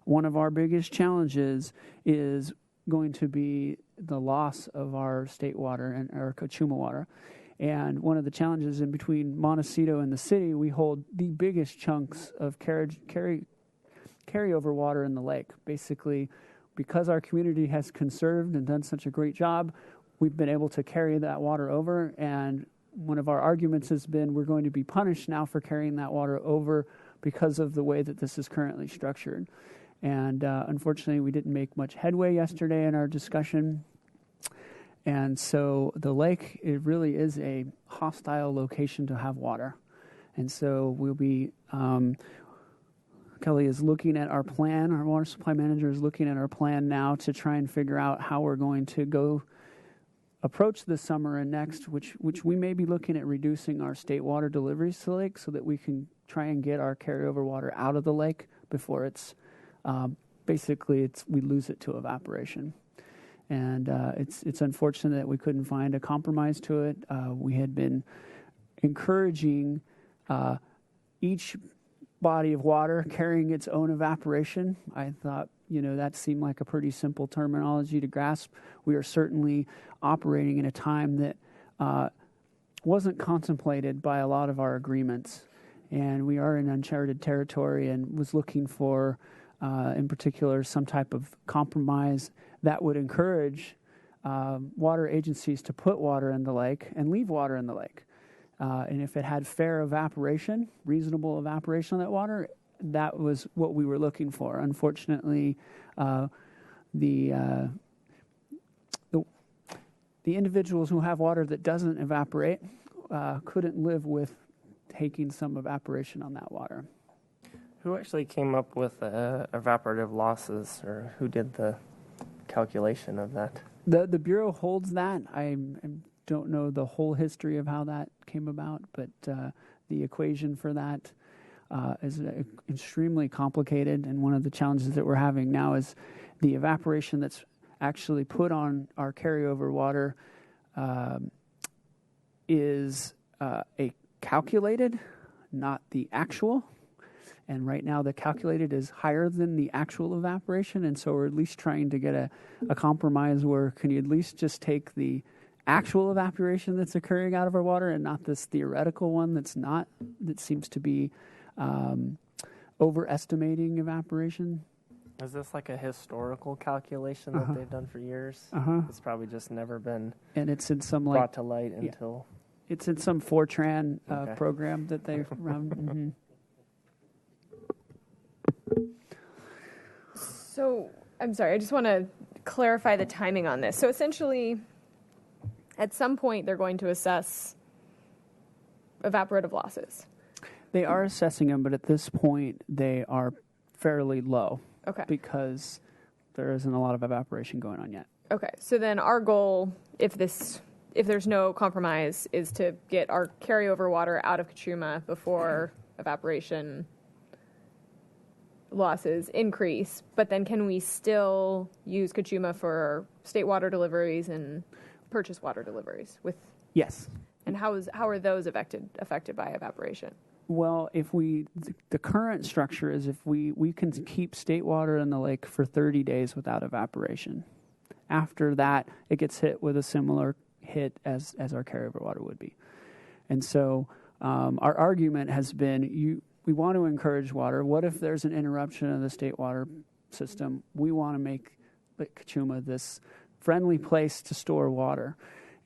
one of our biggest challenges is going to be the loss of our state water and our Cachuma water. And one of the challenges in between Montecito and the city, we hold the biggest chunks of carryover water in the lake. Basically, because our community has conserved and done such a great job, we've been able to carry that water over, and one of our arguments has been we're going to be punished now for carrying that water over because of the way that this is currently structured. And unfortunately, we didn't make much headway yesterday in our discussion. And so the lake, it really is a hostile location to have water. And so we'll be, Kelly is looking at our plan, our water supply manager is looking at our plan now to try and figure out how we're going to go approach this summer and next, which we may be looking at reducing our state water deliveries to the lake so that we can try and get our carryover water out of the lake before it's we lose it to evaporation. And it's unfortunate that we couldn't find a compromise to it. We had been encouraging each body of water carrying its own evaporation. I thought, that seemed like a pretty simple terminology to grasp. We are certainly operating in a time that wasn't contemplated by a lot of our agreements. And we are in uncharted territory and was looking for, in particular, some type of compromise that would encourage water agencies to put water in the lake and leave water in the lake. And if it had fair evaporation, reasonable evaporation of that water, that was what we were looking for. Unfortunately, the individuals who have water that doesn't evaporate couldn't live with taking some evaporation on that water. Who actually came up with evaporative losses, or who did the calculation of that? The Bureau holds that. I don't know the whole history of how that came about, but the equation for that is extremely complicated, and one of the challenges that we're having now is the evaporation that's actually put on our carryover water is a calculated, not the actual. And right now the calculated is higher than the actual evaporation, and so we're at least trying to get a compromise where can you at least just take the actual evaporation that's occurring out of our water and not this theoretical one that seems to be overestimating evaporation. Is this like a historical calculation that they've done for years? It's probably just never been and it's in some brought to light until... It's in some Fortran program that they run. Mm-hmm. So, I'm sorry, I just want to clarify the timing on this. So essentially, at some point, they're going to assess evaporative losses. They are assessing them, but at this point, they are fairly low. Okay. Because there isn't a lot of evaporation going on yet. Okay, so then our goal, if there's no compromise, is to get our carryover water out of Kachuma before evaporation losses increase. But then can we still use Kachuma for state water deliveries and purchase water deliveries with? Yes. And how are those affected by evaporation? Well, the current structure is if we can keep state water in the lake for 30 days without evaporation. After that, it gets hit with a similar hit as our carryover water would be. And so our argument has been we want to encourage water. What if there's an interruption of the state water system? We want to make Lake Kachuma this friendly place to store water.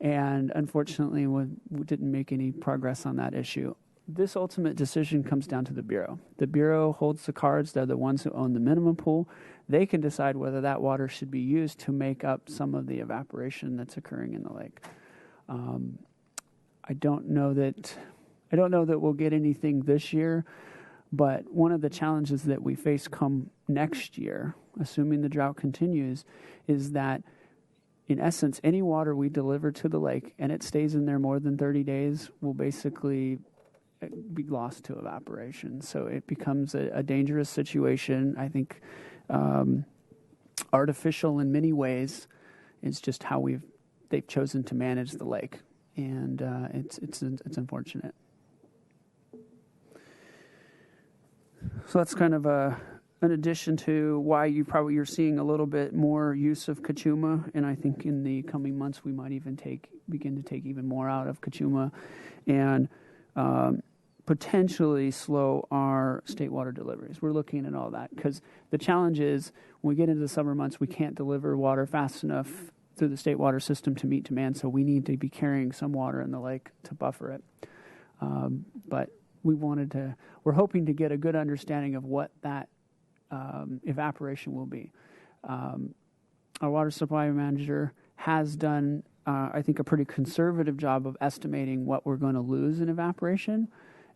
And unfortunately, we didn't make any progress on that issue. This ultimate decision comes down to the Bureau. The Bureau holds the cards. They're the ones who own the minimum pool. They can decide whether that water should be used to make up some of the evaporation that's occurring in the lake. I don't know that we'll get anything this year, but one of the challenges that we face come next year, assuming the drought continues, is that in essence, any water we deliver to the lake and it stays in there more than 30 days will basically be lost to evaporation. So it becomes a dangerous situation. I think artificial in many ways. It's just how they've chosen to manage the lake, and it's unfortunate. So that's kind of an addition to why you're seeing a little bit more use of Kachuma, and I think in the coming months we might even begin to take even more out of Kachuma, and potentially slow our state water deliveries. We're looking at all that because the challenge is when we get into the summer months, we can't deliver water fast enough through the state water system to meet demand, so we need to be carrying some water in the lake to buffer it. But we're hoping to get a good understanding of what that evaporation will be. Our water supply manager has done, I think, a pretty conservative job of estimating what we're going to lose in evaporation.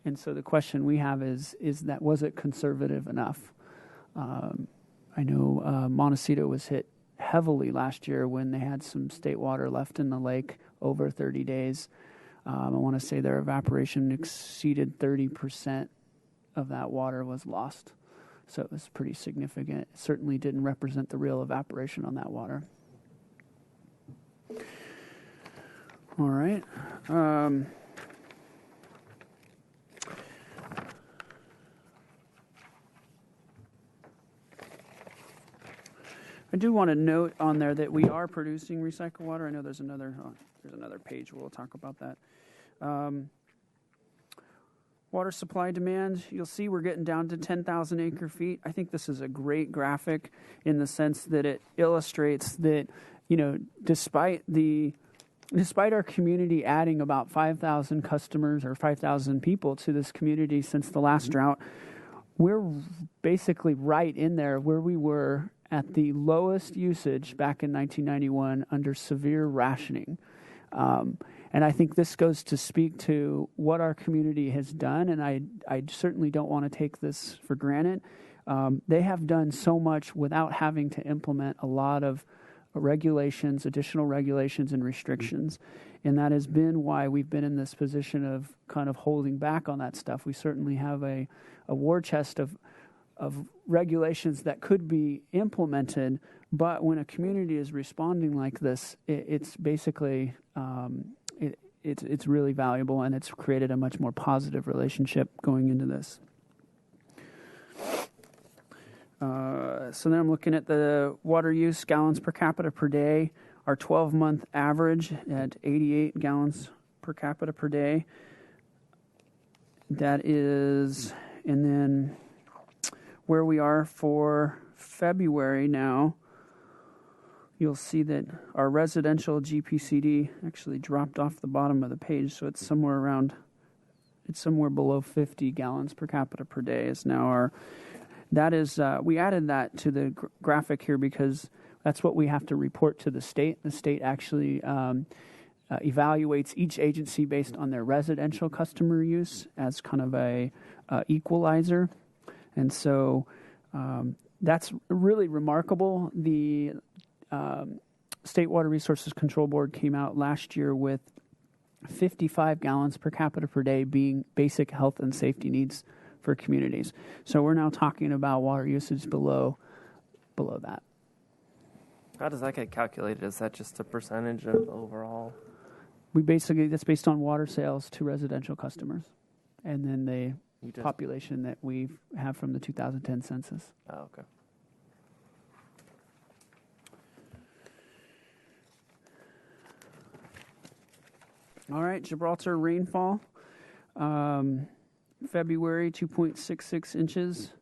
And so the question we have is that was it conservative enough? I know Montecito was hit heavily last year when they had some state water left in the lake over 30 days. I want to say their evaporation exceeded 30% of that water was lost. So it was pretty significant. It certainly didn't represent the real evaporation on that water. All right. I do want to note on there that we are producing recycled water. I know there's another page where we'll talk about that. Water supply demand, you'll see we're getting down to 10,000 acre feet. I think this is a great graphic in the sense that it illustrates that, despite our community adding about 5,000 customers or 5,000 people to this community since the last drought, we're basically right in there where we were at the lowest usage back in 1991 under severe rationing. And I think this goes to speak to what our community has done, and I certainly don't want to take this for granted. They have done so much without having to implement a lot of regulations, additional regulations and restrictions, and that has been why we've been in this position of kind of holding back on that stuff. We certainly have a war chest of regulations that could be implemented, but when a community is responding like this, it's basically it's really valuable, and it's created a much more positive relationship going into this. So then I'm looking at the water use gallons per capita per day. Our 12-month average at 88 gallons per capita per day. That is, and then where we are for February now, you'll see that our residential GPCD actually dropped off the bottom of the page, so it's somewhere below 50 gallons per capita per day is now we added that to the graphic here because that's what we have to report to the state. The state actually evaluates each agency based on their residential customer use as kind of a equalizer. And so that's really remarkable. The State Water Resources Control Board came out last year with 55 gallons per capita per day being basic health and safety needs for communities. So we're now talking about water usage below that. How does that get calculated? Is that just a percentage of overall? That's based on water sales to residential customers, and then the population that we have from the 2010 census. Oh, okay. All right, Gibraltar rainfall. February, 2.66 inches.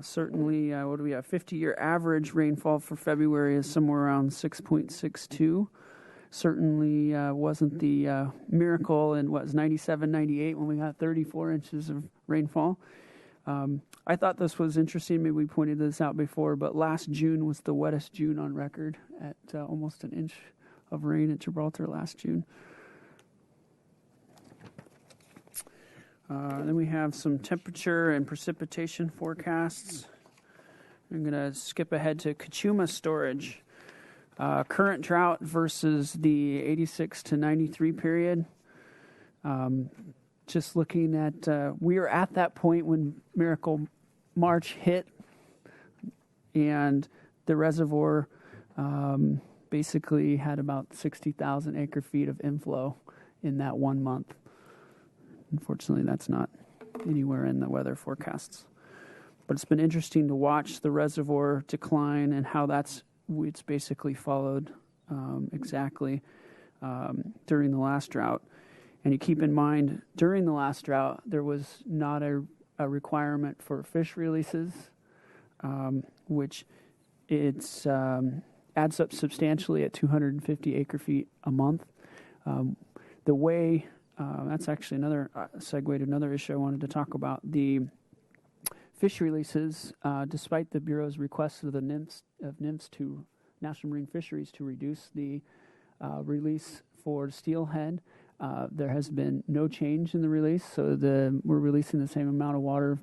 Certainly, what do we have? 50-year average rainfall for February is somewhere around 6.62. Certainly wasn't the miracle in, 97, 98 when we got 34 inches of rainfall. I thought this was interesting. Maybe we pointed this out before, but last June was the wettest June on record at almost an inch of rain at Gibraltar last June. Then we have some temperature and precipitation forecasts. I'm going to skip ahead to Cachuma storage. Current drought versus the 86 to 93 period. Just looking at, we are at that point when Miracle March hit, and the reservoir basically had about 60,000 acre feet of inflow in that 1 month. Unfortunately, that's not anywhere in the weather forecasts. But it's been interesting to watch the reservoir decline and how it's basically followed exactly during the last drought. And you keep in mind, during the last drought, there was not a requirement for fish releases, which it's adds up substantially at 250 acre-feet a month. The way, that's actually another segue to another issue I wanted to talk about. The fish releases, despite the Bureau's request of the NMFS to National Marine Fisheries to reduce the release for steelhead, there has been no change in the release, so we're releasing the same amount of water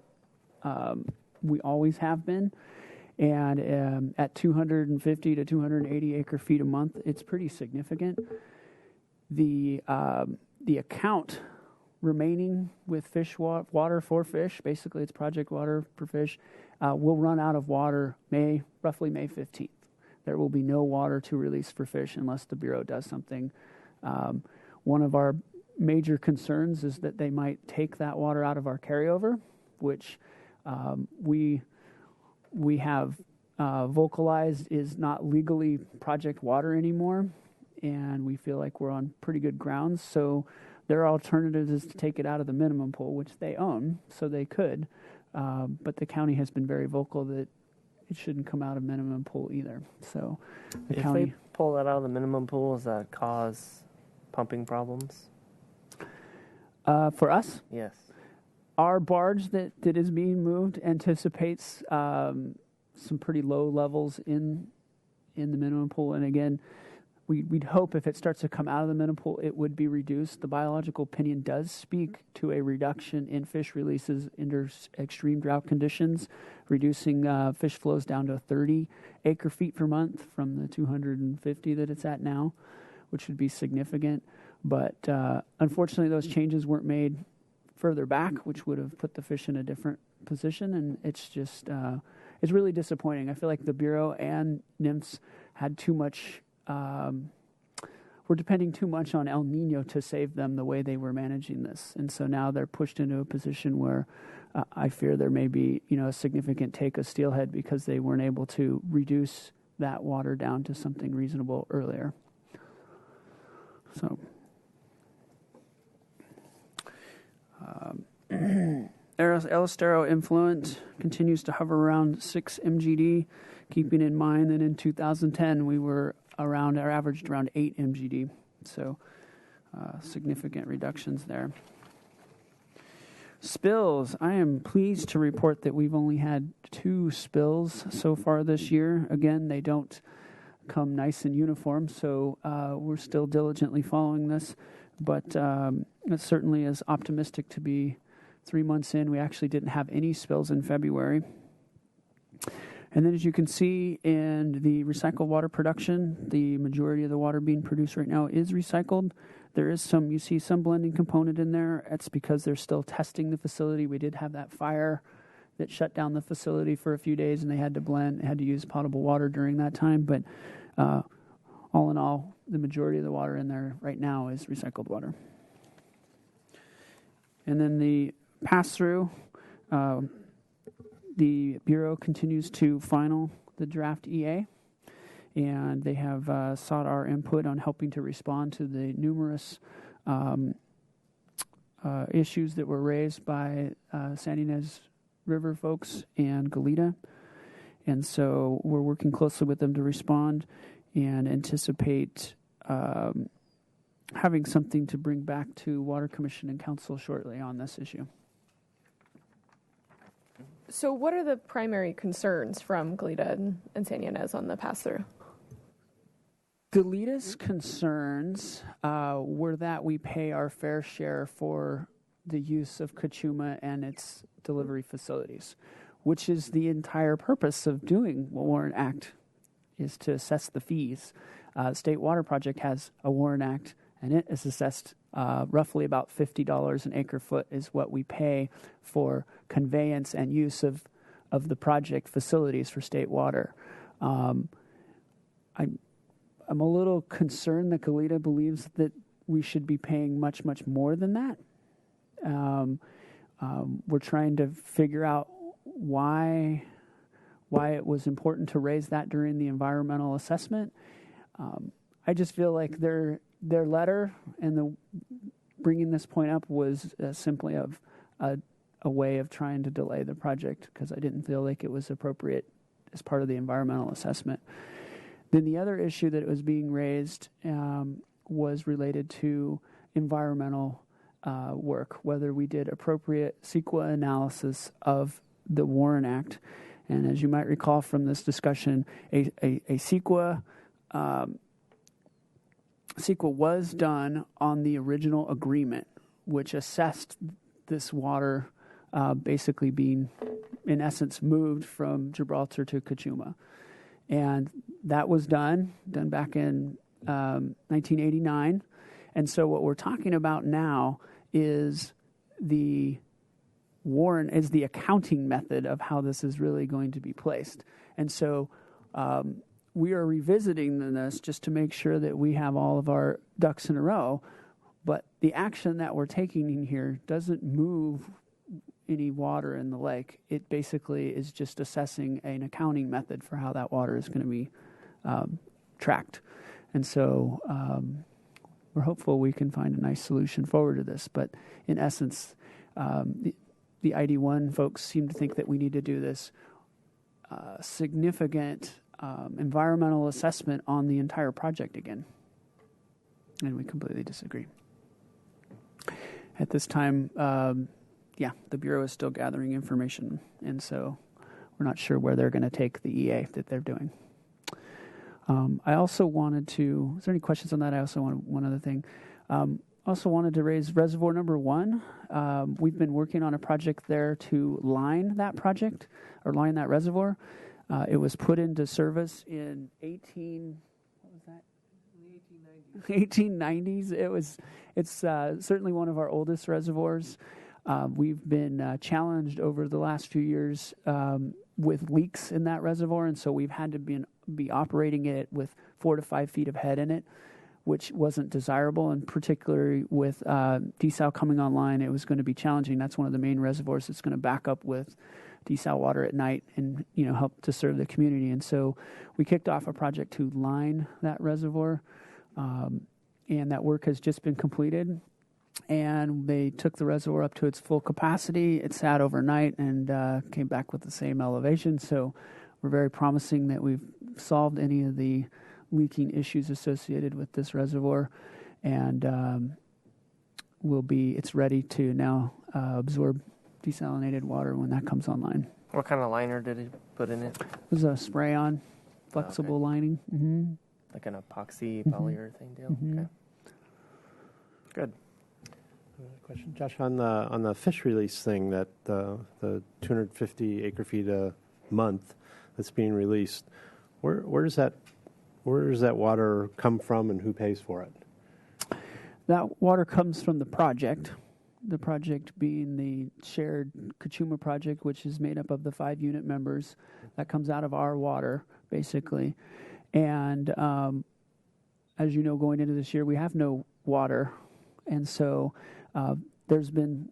we always have been. And at 250 to 280 acre-feet a month, it's pretty significant. The account remaining with fish water for fish, basically it's project water for fish, will run out of water roughly May 15th. There will be no water to release for fish unless the Bureau does something. One of our major concerns is that they might take that water out of our carryover, which we have vocalized is not legally project water anymore, and we feel like we're on pretty good grounds. So their alternative is to take it out of the minimum pool, which they own, so they could. But the county has been very vocal that it shouldn't come out of minimum pool either. So the If county they pull that out of the minimum pool, does that cause pumping problems? for us, Yes. our barge that is being moved anticipates some pretty low levels in the minimum pool. And again, we'd hope if it starts to come out of the minimum pool, it would be reduced. The biological opinion does speak to a reduction in fish releases under extreme drought conditions, reducing fish flows down to 30 acre-feet per month from the 250 that it's at now, which would be significant. But unfortunately, those changes weren't made further back, which would have put the fish in a different position. And it's just, it's really disappointing. I feel like the Bureau and NMFS had too much, we're depending too much on El Nino to save them the way they were managing this. And so now they're pushed into a position where I fear there may be, a significant take of steelhead because they weren't able to reduce that water down to something reasonable earlier. So, El Estero influent continues to hover around 6 MGD, keeping in mind that in 2010 we were averaged around 8 MGD. So significant reductions there. Spills. I am pleased to report that we've only had 2 spills so far this year. Again, they don't come nice and uniform, so we're still diligently following this. But it certainly is optimistic to be 3 months in. We actually didn't have any spills in February. And then as you can see in the recycled water production, the majority of the water being produced right now is recycled. There is you see some blending component in there. It's because they're still testing the facility. We did have that fire that shut down the facility for a few days, and they had to use potable water during that time. But all in all, the majority of the water in there right now is recycled water. And then the pass-through, the Bureau continues to final the draft EA, and they have sought our input on helping to respond to the numerous issues that were raised by San Ynez River folks and Goleta. And so we're working closely with them to respond and anticipate having something to bring back to Water Commission and Council shortly on this issue. So what are the primary concerns from Goleta and San Ynez on the pass-through? Goleta's concerns were that we pay our fair share for the use of Cachuma and its delivery facilities, which is the entire purpose of doing the Warren Act, is to assess the fees. State Water Project has a Warren Act, and it is assessed roughly about $50 an acre foot is what we pay for conveyance and use of the project facilities for state water. I'm a little concerned that Goleta believes that we should be paying much, much more than that. We're trying to figure out why it was important to raise that during the environmental assessment. I just feel like their letter and bringing this point up was simply a way of trying to delay the project because I didn't feel like it was appropriate as part of the environmental assessment. Then the other issue that was being raised was related to environmental work, whether we did appropriate CEQA analysis of the Warren Act. And as you might recall from this discussion, a CEQA was done on the original agreement, which assessed this water basically being, in essence, moved from Gibraltar to Cachuma. And that was done back in 1989. And so what we're talking about now is the accounting method of how this is really going to be placed. And so we are revisiting this just to make sure that we have all of our ducks in a row. But the action that we're taking in here doesn't move any water in the lake. It basically is just assessing an accounting method for how that water is going to be tracked. And so we're hopeful we can find a nice solution forward to this. But in essence, the ID1 folks seem to think that we need to do this significant environmental assessment on the entire project again. And we completely disagree. At this time, the Bureau is still gathering information, and so we're not sure where they're going to take the EA that they're doing. I also wanted to, is there any questions on that? I also wanted one other thing. Also wanted to raise reservoir number 1. We've been working on a project there to line that reservoir. It was put into service in 1890s. It's certainly one of our oldest reservoirs. We've been challenged over the last few years with leaks in that reservoir, and so we've had to be operating it with 4 to 5 feet of head in it, which wasn't desirable, and particularly with desal coming online, it was going to be challenging. That's one of the main reservoirs that's going to back up with desal water at night and help to serve the community. And so we kicked off a project to line that reservoir, and that work has just been completed. And they took the reservoir up to its full capacity. It sat overnight and came back with the same elevation. So we're very promising that we've solved any of the leaking issues associated with this reservoir, and it's ready to now absorb desalinated water when that comes online. What kind of liner did he put in it? It was a spray-on flexible lining. Mm-hmm. Like an epoxy polyurethane deal? Mm-hmm. Okay. Good. Question, Josh, on the fish release thing, that the 250 acre feet a month that's being released, where does that water come from, and who pays for it? That water comes from the project. The project being the shared Cachuma project, which is made up of the 5 unit members. That comes out of our water, basically. And as you know, going into this year, we have no water, and so there's been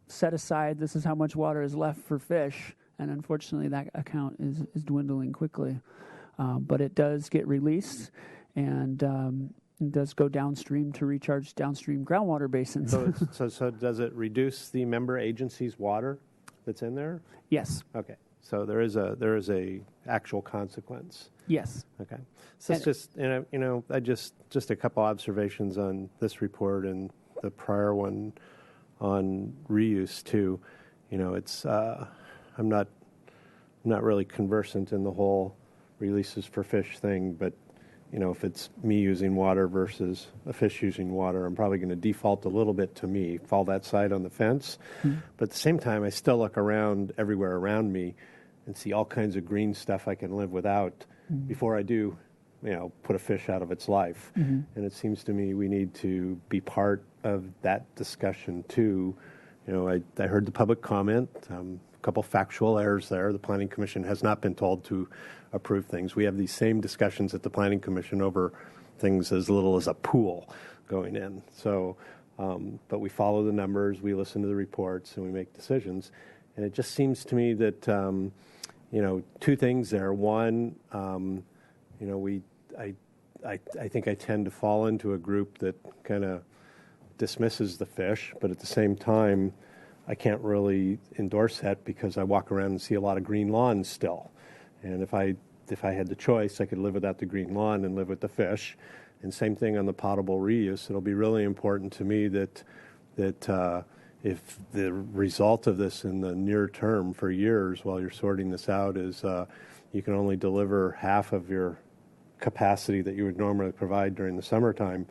set aside, this is how much water is left for fish, and unfortunately that account is dwindling quickly. But it does get released, and it does go downstream to recharge downstream groundwater basins. So does it reduce the member agency's water that's in there? Yes. Okay. So there is a actual consequence. Yes. Okay. So it's just just a couple observations on this report and the prior one on reuse too. It's I'm not really conversant in the whole releases for fish thing, but if it's me using water versus a fish using water, I'm probably going to default a little bit to me, fall that side on the fence. Mm-hmm. But at the same time, I still look around everywhere around me and see all kinds of green stuff I can live without before I do, put a fish out of its life. Mm-hmm. And it seems to me we need to be part of that discussion too. I heard the public comment, a couple factual errors there. The Planning Commission has not been told to approve things. We have these same discussions at the Planning Commission over things as little as a pool going in. So, but we follow the numbers, we listen to the reports, and we make decisions. And it just seems to me that, 2 things there. One, I think I tend to fall into a group that kind of dismisses the fish, but at the same time, I can't really endorse that because I walk around and see a lot of green lawns still. And if I had the choice, I could live without the green lawn and live with the fish. And same thing on the potable reuse. It'll be really important to me that if the result of this in the near term for years while you're sorting this out is you can only deliver half of your capacity that you would normally provide during the summertime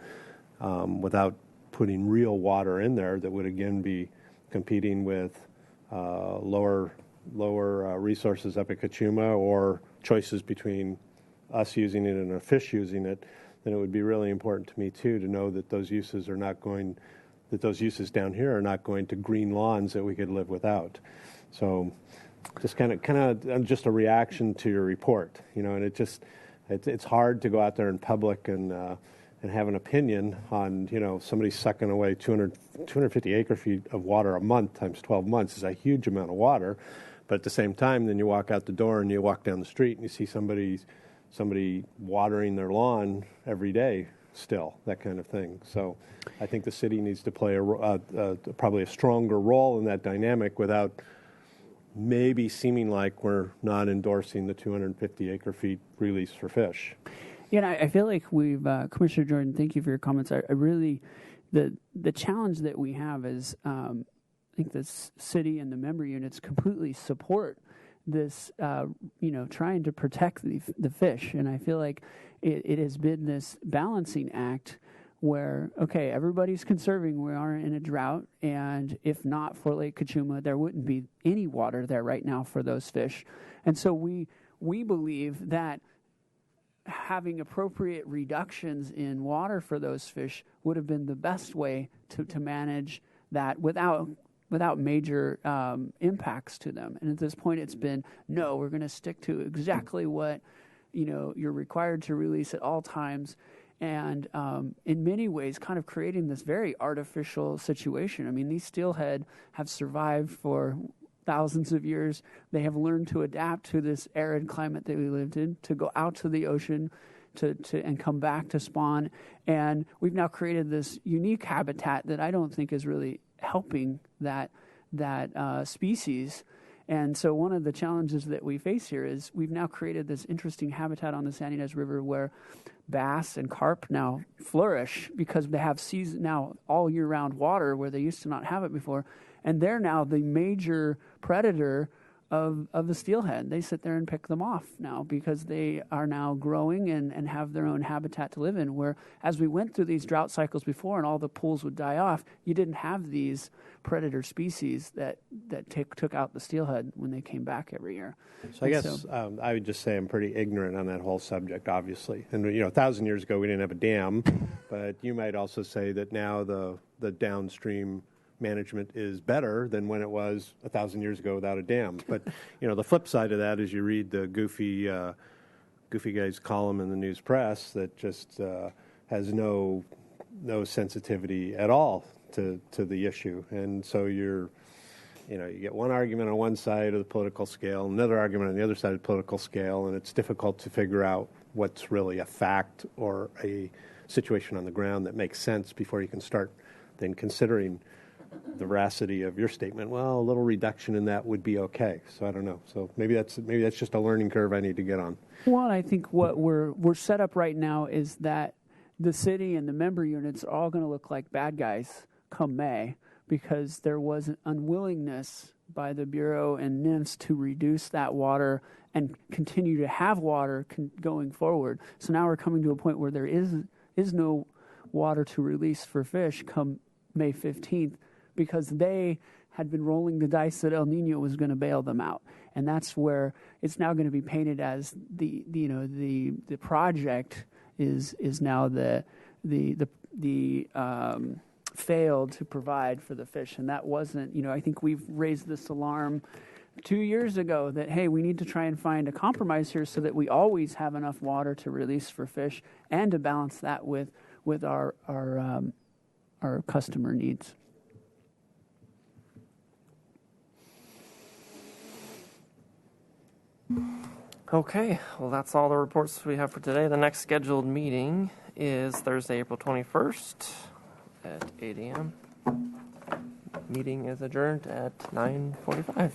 without putting real water in there that would again be competing with lower resources up at Kachuma or choices between us using it and a fish using it, then it would be really important to me too to know that those uses down here are not going to green lawns that we could live without. So just kind of just a reaction to your report, and it's hard to go out there in public and have an opinion on, somebody sucking away 250 acre feet of water a month times 12 months is a huge amount of water. But at the same time, then you walk out the door and you walk down the street and you see somebody watering their lawn every day still, that kind of thing. So I think the city needs to play probably a stronger role in that dynamic without maybe seeming like we're not endorsing the 250 acre feet release for fish. Yeah, I feel like we've, Commissioner Jordan, thank you for your comments. I really, the challenge that we have is, I think the city and the member units completely support this, trying to protect the fish. And I feel like it has been this balancing act where, okay, everybody's conserving. We are in a drought. And if not for Lake Kachuma, there wouldn't be any water there right now for those fish. And so we believe that having appropriate reductions in water for those fish would have been the best way to manage that without major impacts to them. And at this point, it's been, no, we're going to stick to exactly what, you're required to release at all times. And in many ways, kind of creating this very artificial situation. I mean, these steelhead have survived for thousands of years. They have learned to adapt to this arid climate that we lived in, to go out to the ocean and come back to spawn. And we've now created this unique habitat that I don't think is really helping that species. And so one of the challenges that we face here is we've now created this interesting habitat on the San Ynez River where bass and carp now flourish because they have now all year-round water where they used to not have it before. And they're now the major predator of the steelhead. They sit there and pick them off now because they are now growing and have their own habitat to live in, where as we went through these drought cycles before and all the pools would die off, you didn't have these predator species that took out the steelhead when they came back every year. So I guess I would just say I'm pretty ignorant on that whole subject, obviously. And, 1,000 years ago we didn't have a dam, but you might also say that now the downstream management is better than when it was 1,000 years ago without a dam. But the flip side of that is you read the goofy guy's column in the news press that just has no sensitivity at all to the issue, and so you get one argument on one side of the political scale, another argument on the other side of the political scale, and it's difficult to figure out what's really a fact or a situation on the ground that makes sense before you can start then considering the veracity of your statement. Well, a little reduction in that would be okay. So I don't know. So maybe that's just a learning curve I need to get on. Well, I think what we're set up right now is that the city and the member units are all going to look like bad guys come May because there was an unwillingness by the Bureau and NIMS to reduce that water and continue to have water going forward. So now we're coming to a point where there is no water to release for fish come May 15th because they had been rolling the dice that El Nino was going to bail them out. And that's where it's now going to be painted as the project is now the failed to provide for the fish. And that wasn't, I think we've raised this alarm 2 years ago that, hey, we need to try and find a compromise here so that we always have enough water to release for fish and to balance that with our customer needs. Okay, well, that's all the reports we have for today. The next scheduled meeting is Thursday, April 21st at 8 a.m. Meeting is adjourned at 9:45.